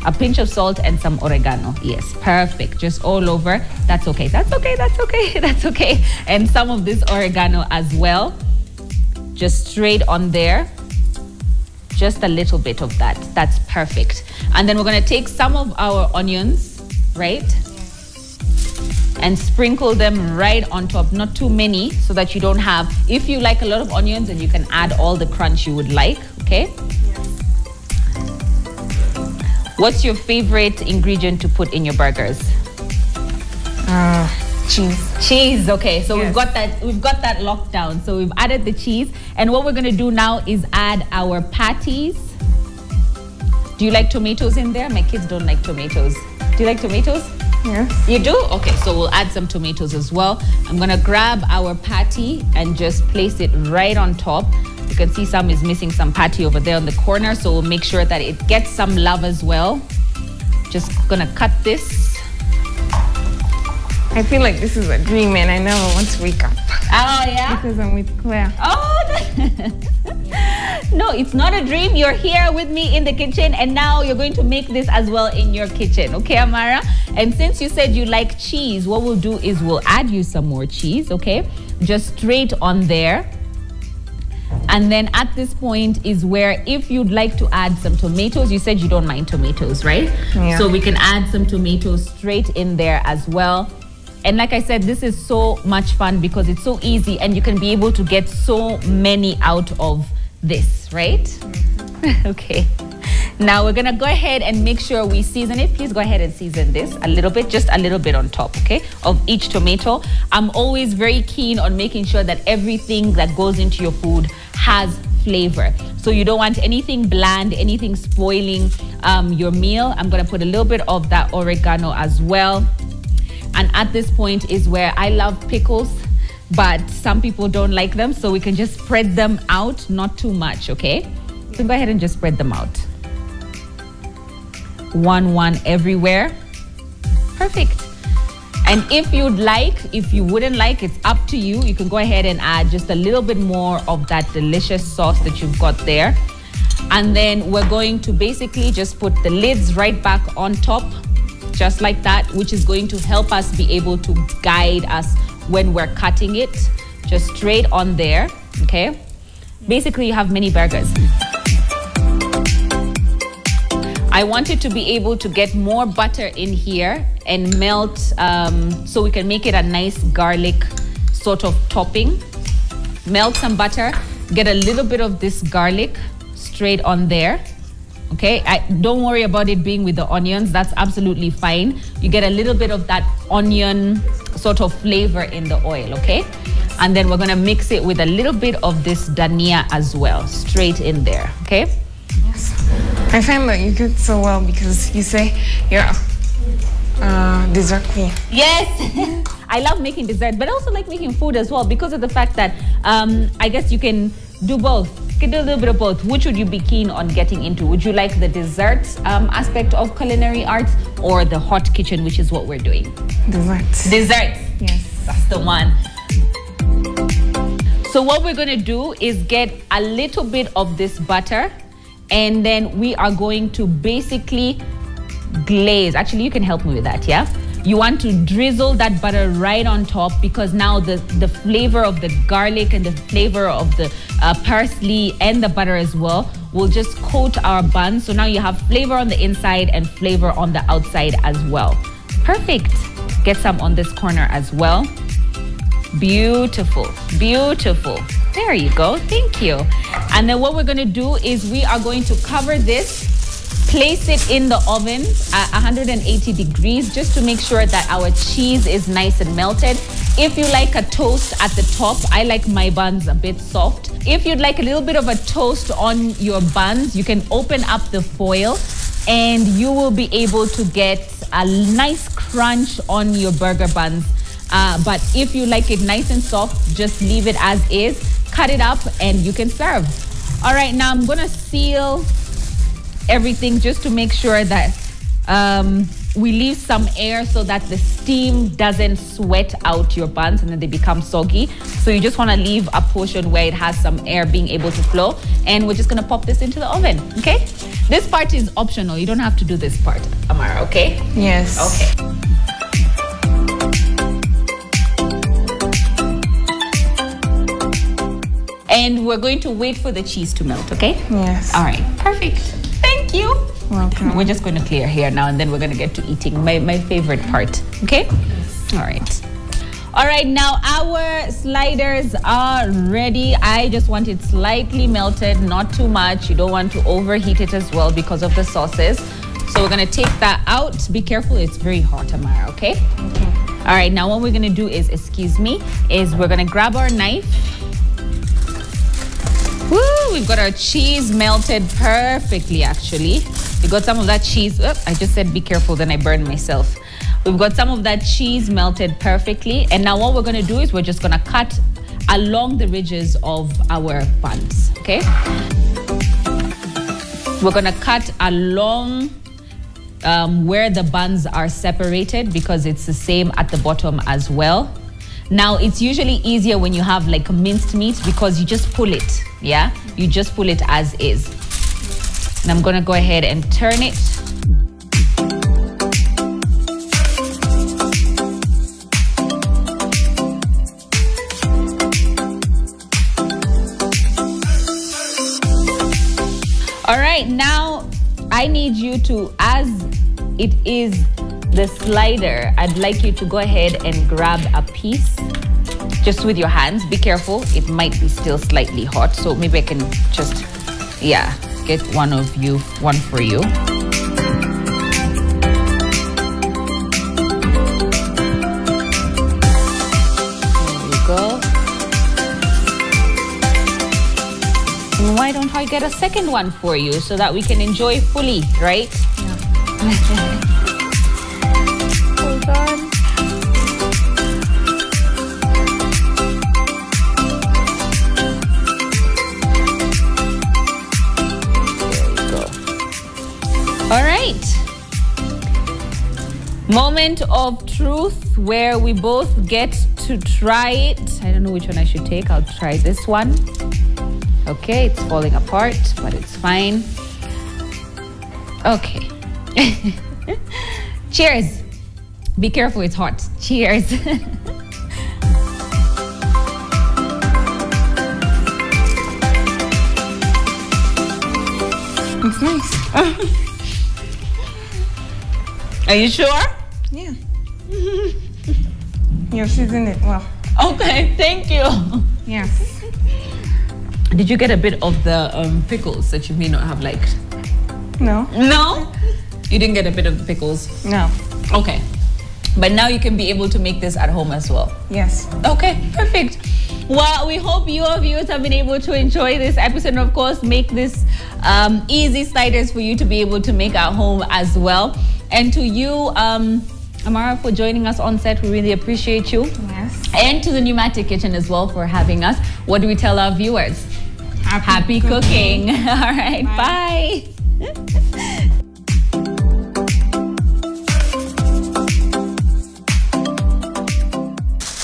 A pinch of salt and some oregano, yes, perfect. Just all over, that's okay, that's okay, that's okay, that's okay. And some of this oregano as well, just straight on there. Just a little bit of that, that's perfect. And then we're gonna take some of our onions, right? And sprinkle them right on top, not too many, so that you don't have, if you like a lot of onions, then you can add all the crunch you would like, okay? What's your favorite ingredient to put in your burgers? Cheese. Cheese, okay. So we've got that locked down. So we've added the cheese. And what we're gonna do now is add our patties. Do you like tomatoes in there? My kids don't like tomatoes. Do you like tomatoes? Yes. You do? Okay, so we'll add some tomatoes as well. I'm gonna grab our patty and just place it right on top. You can see some is missing some patty over there on the corner, so we'll make sure that it gets some love as well. Just gonna cut this. I feel like this is a dream and I never want to wake up. Oh, yeah? Because I'm with Claire. Oh, no, it's not a dream. You're here with me in the kitchen, and now you're going to make this as well in your kitchen. Okay, Amara? And since you said you like cheese, what we'll do is we'll add you some more cheese, okay? Just straight on there. And then at this point is where, if you'd like to add some tomatoes, you said you don't mind tomatoes, right? Yeah. So we can add some tomatoes straight in there as well. And like I said, this is so much fun because it's so easy and you can be able to get so many out of this, right? Okay. Now we're gonna go ahead and make sure we season it. Please go ahead and season this a little bit, just a little bit on top, okay, of each tomato. I'm always very keen on making sure that everything that goes into your food has flavor. So you don't want anything bland, anything spoiling your meal. I'm gonna put a little bit of that oregano as well. And at this point is where I love pickles, but some people don't like them, so we can just spread them out, not too much, okay? So go ahead and just spread them out. One everywhere. Perfect. And if you'd like, if you wouldn't like, it's up to you. You can go ahead and add just a little bit more of that delicious sauce that you've got there. And then we're going to basically just put the lids right back on top, just like that, which is going to help us be able to guide us when we're cutting it. Just straight on there, okay? Basically, you have mini burgers. I wanted to be able to get more butter in here and melt, so we can make it a nice garlic sort of topping. Melt some butter, get a little bit of this garlic straight on there. Okay, don't worry about it being with the onions. That's absolutely fine. You get a little bit of that onion sort of flavor in the oil, okay? And then we're gonna mix it with a little bit of this dhania as well, straight in there, okay? Yes. I find that you cook so well because you say you're dessert queen. Yes. I love making dessert, but I also like making food as well because of the fact that I guess you can do both. You can do a little bit of both. Which would you be keen on getting into? Would you like the dessert aspect of culinary arts or the hot kitchen, which is what we're doing? Desserts. Desserts. Yes. That's the one. So what we're going to do is get a little bit of this butter, and then we are going to basically glaze. Actually, you can help me with that, yeah? You want to drizzle that butter right on top because now the flavor of the garlic and the flavor of the parsley and the butter as well will just coat our buns. So now you have flavor on the inside and flavor on the outside as well. Perfect. Get some on this corner as well. Beautiful, beautiful. There you go, thank you. And then what we're gonna do is we are going to cover this, place it in the oven at 180 degrees just to make sure that our cheese is nice and melted. If you like a toast at the top, I like my buns a bit soft. If you'd like a little bit of a toast on your buns, you can open up the foil and you will be able to get a nice crunch on your burger buns. But if you like it nice and soft, just leave it as is, cut it up, and you can serve. All right, now I'm gonna seal everything just to make sure that we leave some air so that the steam doesn't sweat out your buns and then they become soggy. So you just wanna leave a portion where it has some air being able to flow. And we're just gonna pop this into the oven, okay? This part is optional. You don't have to do this part, Amara, okay? Yes. Okay. And we're going to wait for the cheese to melt, okay? Yes. All right, perfect. Thank you. Welcome. We're just going to clear here now and then we're going to get to eating, my favorite part, okay? All right. All right, now our sliders are ready. I just want it slightly melted, not too much. You don't want to overheat it as well because of the sauces. So we're going to take that out. Be careful, it's very hot, Amara, okay? Okay. All right, now what we're going to do is, we're going to grab our knife. Woo, we've got our cheese melted perfectly, actually. We got some of that cheese. Oh, I just said be careful, then I burned myself. We've got some of that cheese melted perfectly. And now what we're gonna do is we're just gonna cut along the ridges of our buns, okay? We're gonna cut along where the buns are separated because it's the same at the bottom as well. Now, it's usually easier when you have like minced meat because you just pull it, yeah? You just pull it as is. And I'm gonna go ahead and turn it. All right, now I need you to, as it is the slider, I'd like you to go ahead and grab a piece just with your hands. Be careful, it might be still slightly hot, so maybe I can just, yeah, get one for you. There you go. And why don't I get a second one for you so that we can enjoy fully, right? Yeah. Hold on. There we go. All right. Moment of truth where we both get to try it. I don't know which one I should take. I'll try this one. Okay, it's falling apart, but it's fine. Okay. Cheers. Be careful, it's hot. Cheers. It's nice. Are you sure? Yeah. You seasoned it well. Okay, thank you. Yes. Did you get a bit of the pickles that you may not have liked? No. No? You didn't get a bit of the pickles? No. Okay. But now you can be able to make this at home as well? Yes. Okay, perfect. Well, we hope you, our viewers, have been able to enjoy this episode. And of course, make this easy sliders for you to be able to make at home as well. And to you, Amara, for joining us on set, we really appreciate you. Yes. And to the Pneumatic Kitchen as well for having us. What do we tell our viewers? Happy cooking. All right, bye.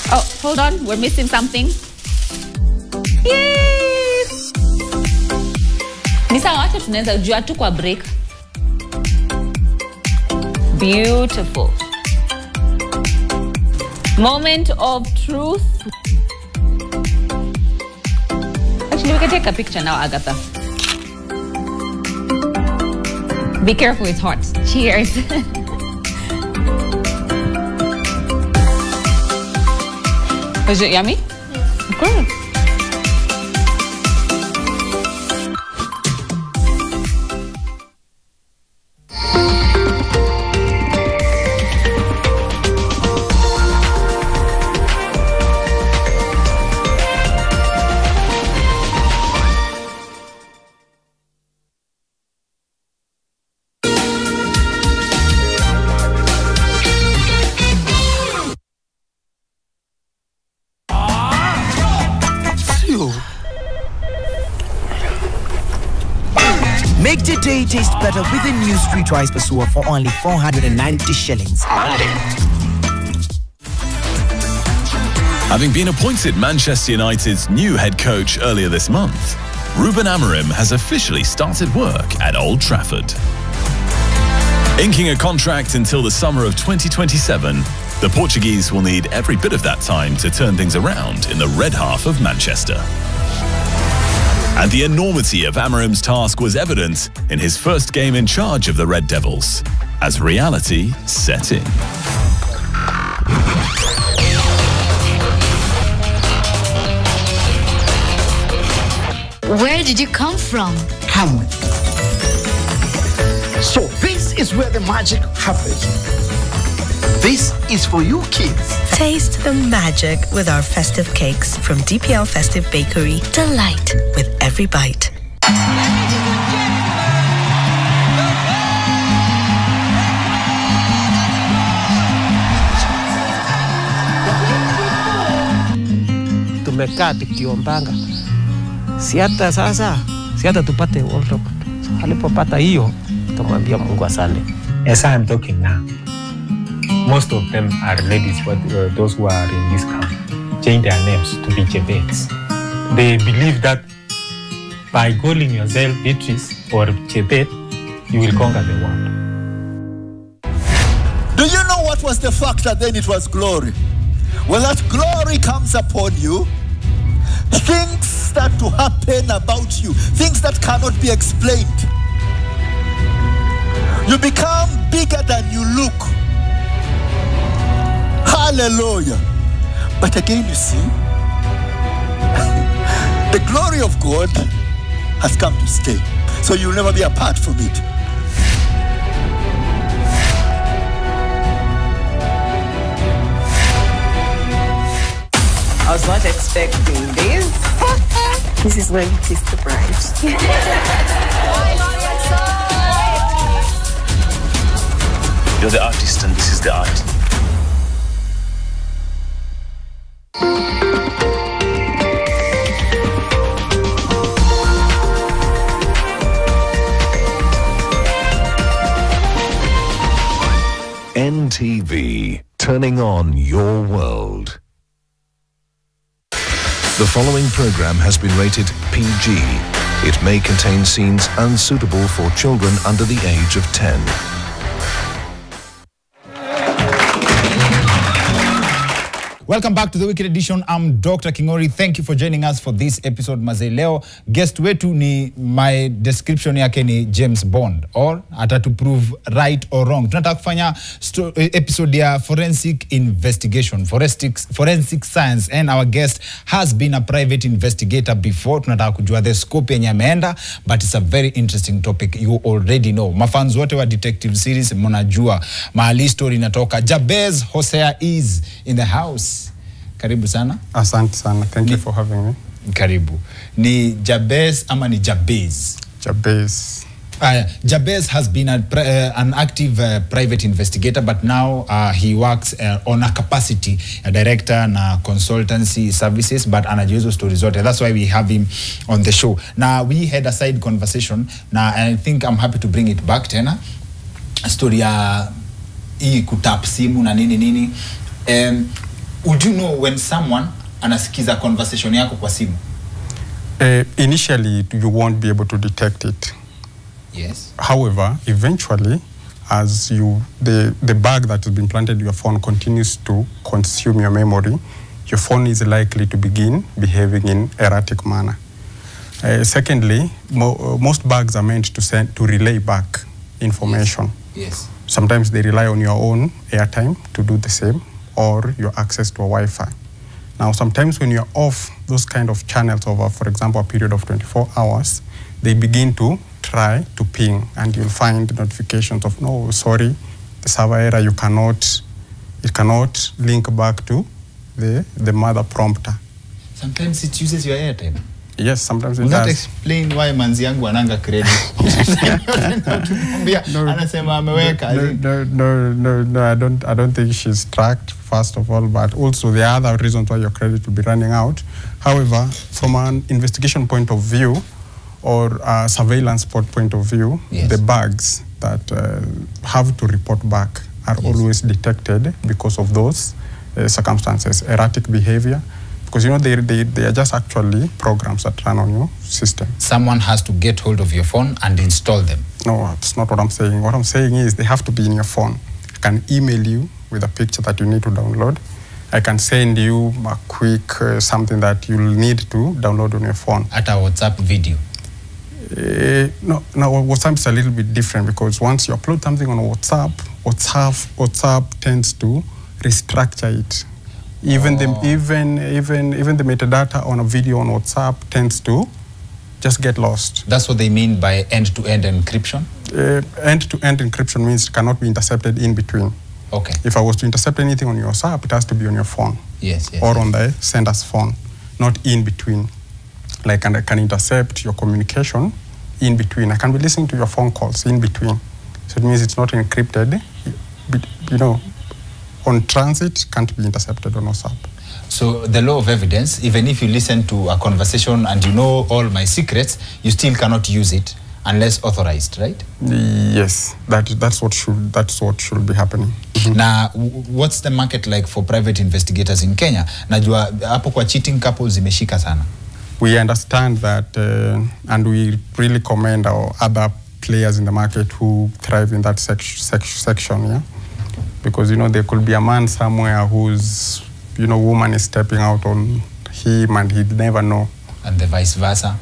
Oh, hold on, we're missing something. Yay! Nisa, wacha tunaweza jua tu kwa break. Beautiful. Moment of truth. Actually, we can take a picture now, Agatha. Be careful, it's hot. Cheers. Was it yummy? Yes. Good. Make the day taste better with a new street rice pasua for only 490 shillings. Having been appointed Manchester United's new head coach earlier this month, Ruben Amorim has officially started work at Old Trafford. Inking a contract until the summer of 2027, the Portuguese will need every bit of that time to turn things around in the red half of Manchester. And the enormity of Amorim's task was evident in his first game in charge of the Red Devils, as reality set in. Where did you come from? Hamlet. So this is where the magic happens. This is for you kids. Taste the magic with our festive cakes from DPL Festive Bakery. Delight with every bite. Tumekaa tukiombanga, si hata tupate World Cup. Alipopata hiyo, tumwambia Mungu asante. As I am talking now, most of them are ladies, but those who are in this camp change their names to be Jebets. They believe that by calling yourself Beatrice or Jebet, you will conquer the world. Do you know what was the factor then? It was glory. When that glory comes upon you, things start to happen about you, things that cannot be explained. You become bigger than you look. Hallelujah. But again, you see, the glory of God has come to stay. So you'll never be apart from it. I was not expecting this. This is when it is the bride. You're the artist and this is the art. NTV, turning on your world. The following program has been rated PG. It may contain scenes unsuitable for children under the age of 10. Welcome back to the Weekend Edition. I'm Dr. Kingori. Thank you for joining us for this episode. Mazee leo guest wetu ni, my description yake ni James Bond, or ata to prove right or wrong. Tunataka kufanya episode ya forensic investigation, forensic science, and our guest has been a private investigator before. Tunataka kujua the scope yenye ameenda, but it's a very interesting topic. You already know. Mafans wote wa detective series mnajua mahali story inatoka. Jabez Hosea is in the house. Karibu sana. Asante sana. Thank you for having me. Karibu. Ni Jabez ama ni Jabez? Jabez. Jabez has been an active private investigator, but now he works on a capacity, a director na consultancy services, but anajiuzo stories zote. That's why we have him on the show. Now we had a side conversation. Now I think I'm happy to bring it back tena. Story ya hii kutap simu na nini. Would you know when someone anasikiza conversation yako kwa simu? Initially, you won't be able to detect it. Yes. However, eventually, as the bag that has been planted in your phone continues to consume your memory, your phone is likely to begin behaving in erratic manner. Secondly, most bags are meant to relay back information. Yes. Sometimes they rely on your own airtime to do the same, or your access to a Wi-Fi. Now, sometimes when you're off those kind of channels over, for example, a period of 24 hours, they begin to try to ping, and you'll find notifications of, no, sorry, the server error, it cannot link back to the mother prompter. Sometimes it uses your airtime. Yes, sometimes it does. does. Explain why manzi yangu ananga credit. No, I don't think she's tracked, first of all, but also there are other reasons why your credit will be running out. However, from an investigation point of view or a surveillance point of view, yes, the bugs that have to report back are always detected because of those circumstances, erratic behavior. Because, you know, they are just actually programs that run on your system. Someone has to get hold of your phone and install them. No, that's not what I'm saying. What I'm saying is they have to be in your phone. I can email you with a picture that you need to download. I can send you a quick something that you'll need to download on your phone. At a WhatsApp video? No, WhatsApp is a little bit different, because once you upload something on WhatsApp tends to restructure it. Even the metadata on a video on WhatsApp tends to just get lost. That's what they mean by end-to-end encryption? End-to-end encryption means it cannot be intercepted in between. Okay. If I was to intercept anything on your WhatsApp, it has to be on your phone. Yes. Or on the sender's phone, not in between. Like, and I can intercept your communication in between. I can be listening to your phone calls in between. So it means it's not encrypted. You know, on transit, can't be intercepted on WhatsApp. So the law of evidence, even if you listen to a conversation and you know all my secrets, you still cannot use it unless authorized, right? Yes, that's what should be happening. Now, what's the market like for private investigators in Kenya? Najua hapo kwa cheating couples zimeshika sana. We understand that, and we really commend our other players in the market who thrive in that section, yeah. Because, you know, there could be a man somewhere whose, you know, woman is stepping out on him and he'd never know. And the vice versa?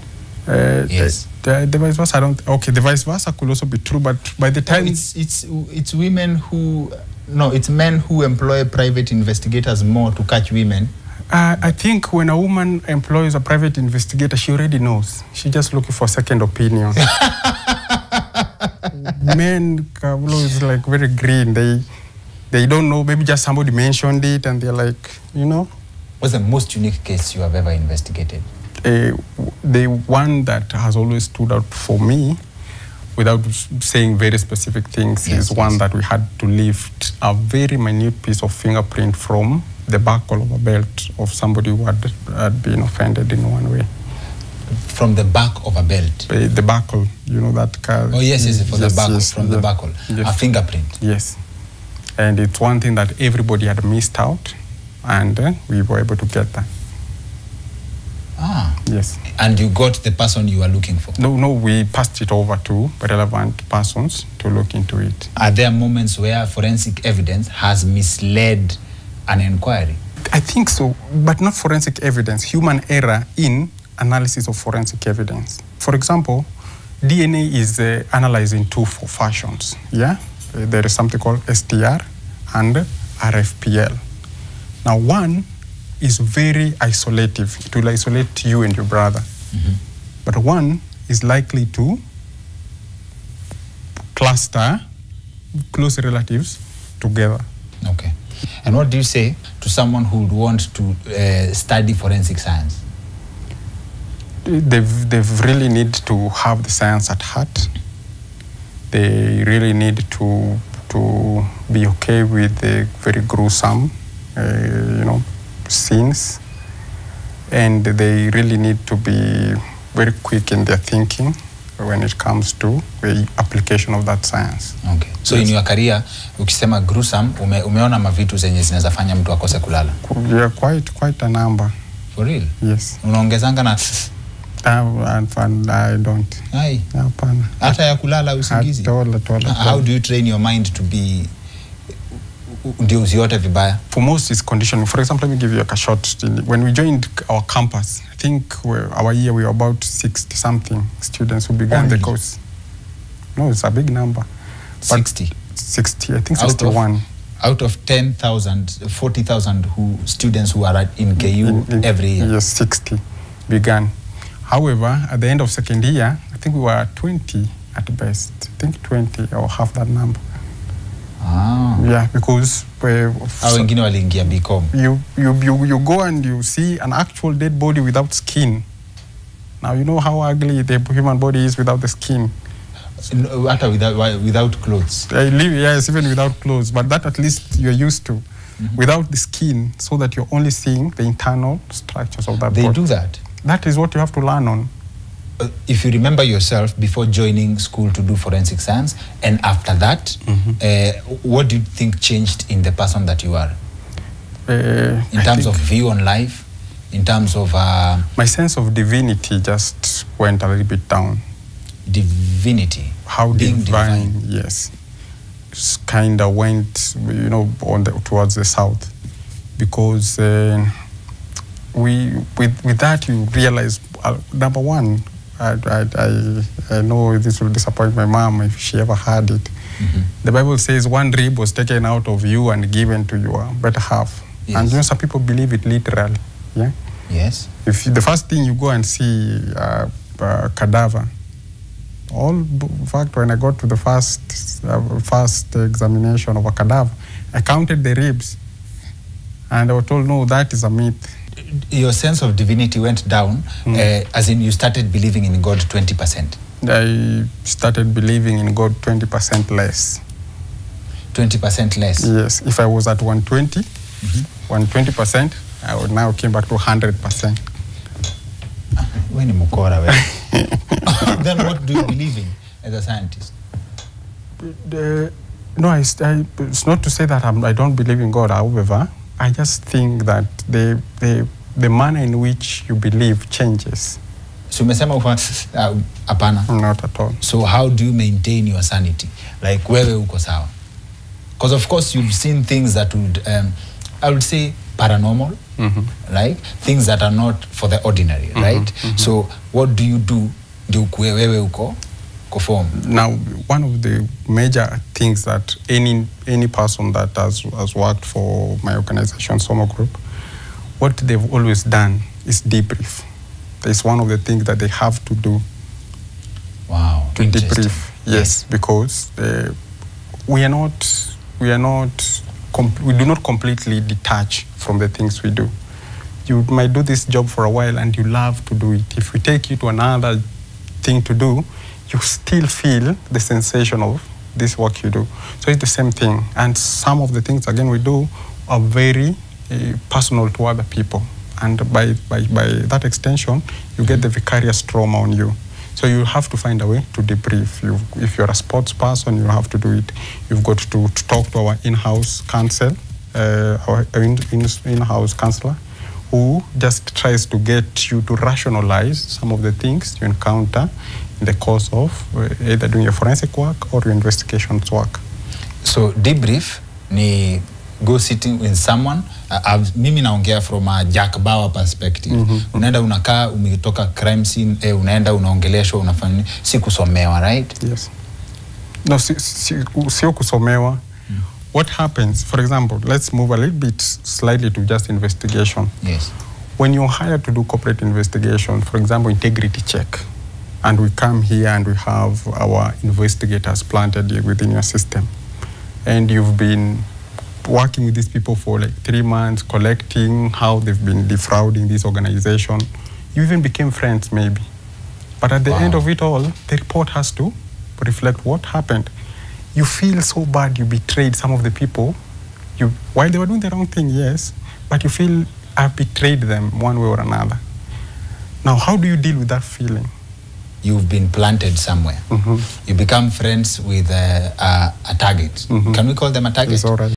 Yes. The vice versa, the vice versa could also be true, but by the time... It's women who... No, it's men who employ private investigators more to catch women. I think when a woman employs a private investigator, she already knows. She's just looking for a second opinion. Men are always like very green. They don't know, maybe just somebody mentioned it and they're like, you know. What's the most unique case you have ever investigated? The one that has always stood out for me, without saying very specific things, is one that we had to lift a very minute piece of fingerprint from the buckle of a belt of somebody who had been offended in one way. From the back of a belt? The buckle, you know, that car. Oh, yes, from the buckle, from the buckle. Yes. A fingerprint? Yes. And it's one thing that everybody had missed out, and we were able to get that. Ah. Yes. And you got the person you were looking for? No, we passed it over to relevant persons to look into it. Are there moments where forensic evidence has misled an inquiry? I think so, but not forensic evidence, human error in analysis of forensic evidence. For example, DNA is analyzed in two fashions. Yeah, there is something called STR and RFPL. Now, one is very isolative. It will isolate you and your brother. But one is likely to cluster close relatives together. Okay. And what do you say to someone who would want to study forensic science? They really need to have the science at heart. They really need to be okay with the very gruesome, scenes, and they really need to be very quick in their thinking when it comes to the application of that science. Okay. So in your career, ukisema gruesome, umeona mavitu zenye zinaweza fanya mtu akose kulala? Yeah, quite a number. For real? Yes. Unaongezanga na I don't. Hai. Hapana. Hata ya kulala usingizi? How do you train your mind to be ndio usiote vibaya? For most is conditioning. For example, let me give you a short. When we joined our campus, I think our year we were about 60 something students who began the course. No, it's a big number. 60. 60. I think 61. Out of 10,000, 40,000 students who are in KU every year. Yes, 60 began. However, at the end of second year, I think we were 20 at best. I think 20 or half that number. Ah. Yeah, because wengine waliingia BCom. You go and you see an actual dead body without skin. Now you know how ugly the human body is without the skin. Without clothes. Yes, even without clothes, but that at least you're used to. Without the skin, so that you're only seeing the internal structures of that body. They do that? That is what you have to learn on. If you remember yourself before joining school to do forensic science, and after that, what do you think changed in the person that you are? In terms of view on life, in terms of... my sense of divinity just went a little bit down. Divinity? How divine, yes. Kind of went, towards the south. Because with that you realize, number one, I know this will disappoint my mom if she ever heard it. The Bible says one rib was taken out of you and given to your better half. Yes. And some people believe it literally. Yeah. Yes. If the first thing you go and see a cadaver, in fact, when I got to the first examination of a cadaver, I counted the ribs, and I was told, no, that is a myth. Your sense of divinity went down, as in you started believing in God 20%. I started believing in God 20% less. 20% less? Yes. If I was at 120, 120%, I would now came back to 100%. When you mukora, then what do you believe in as a scientist? No, it's not to say that I don't believe in God. However, I just think that the manner in which you believe changes. So umesema hapana? Not at all. So how do you maintain your sanity? Like wewe uko sawa? Because of course you've seen things that would, I would say paranormal, like things that are not for the ordinary, right? So what do you do? Wewe uko conform? Now, one of the major things that any person that has worked for my organization, Somo Group, what they've always done is debrief. It's one of the things that they have to do. Wow. To debrief, yes, because we do not completely detach from the things we do. You might do this job for a while and you love to do it. If we take you to another thing to do, you still feel the sensation of this work you do. So it's the same thing. And some of the things, again, we do are very personal to other people. And by that extension, you get the vicarious trauma on you. So you have to find a way to debrief. If you're a sports person, you have to do it. You've got to talk to our in-house counsel, our in-house counselor, who just tries to get you to rationalize some of the things you encounter in the course of either doing your forensic work or your investigations work. So debrief ni go sitting with someone. Mimi naongea from a Jack Bauer perspective. Unaenda unakaa, umetoka crime scene, unaenda unaongeleshwa, unafanya si kusomewa, right? Yes. No, sio kusomewa. What happens, for example, let's move a little bit slightly to just investigation. Yes. When you're hired to do corporate investigation, for example, integrity check, and we come here and we have our investigators planted within your system, and you've been working with these people for like 3 months, collecting how they've been defrauding this organization. You even became friends maybe. But at the end of it all, the report has to reflect what happened. You feel so bad you betrayed some of the people. While they were doing the wrong thing, yes, but you feel I betrayed them one way or another. Now, how do you deal with that feeling? You've been planted somewhere. You become friends with a target. Can we call them a target? It's all right.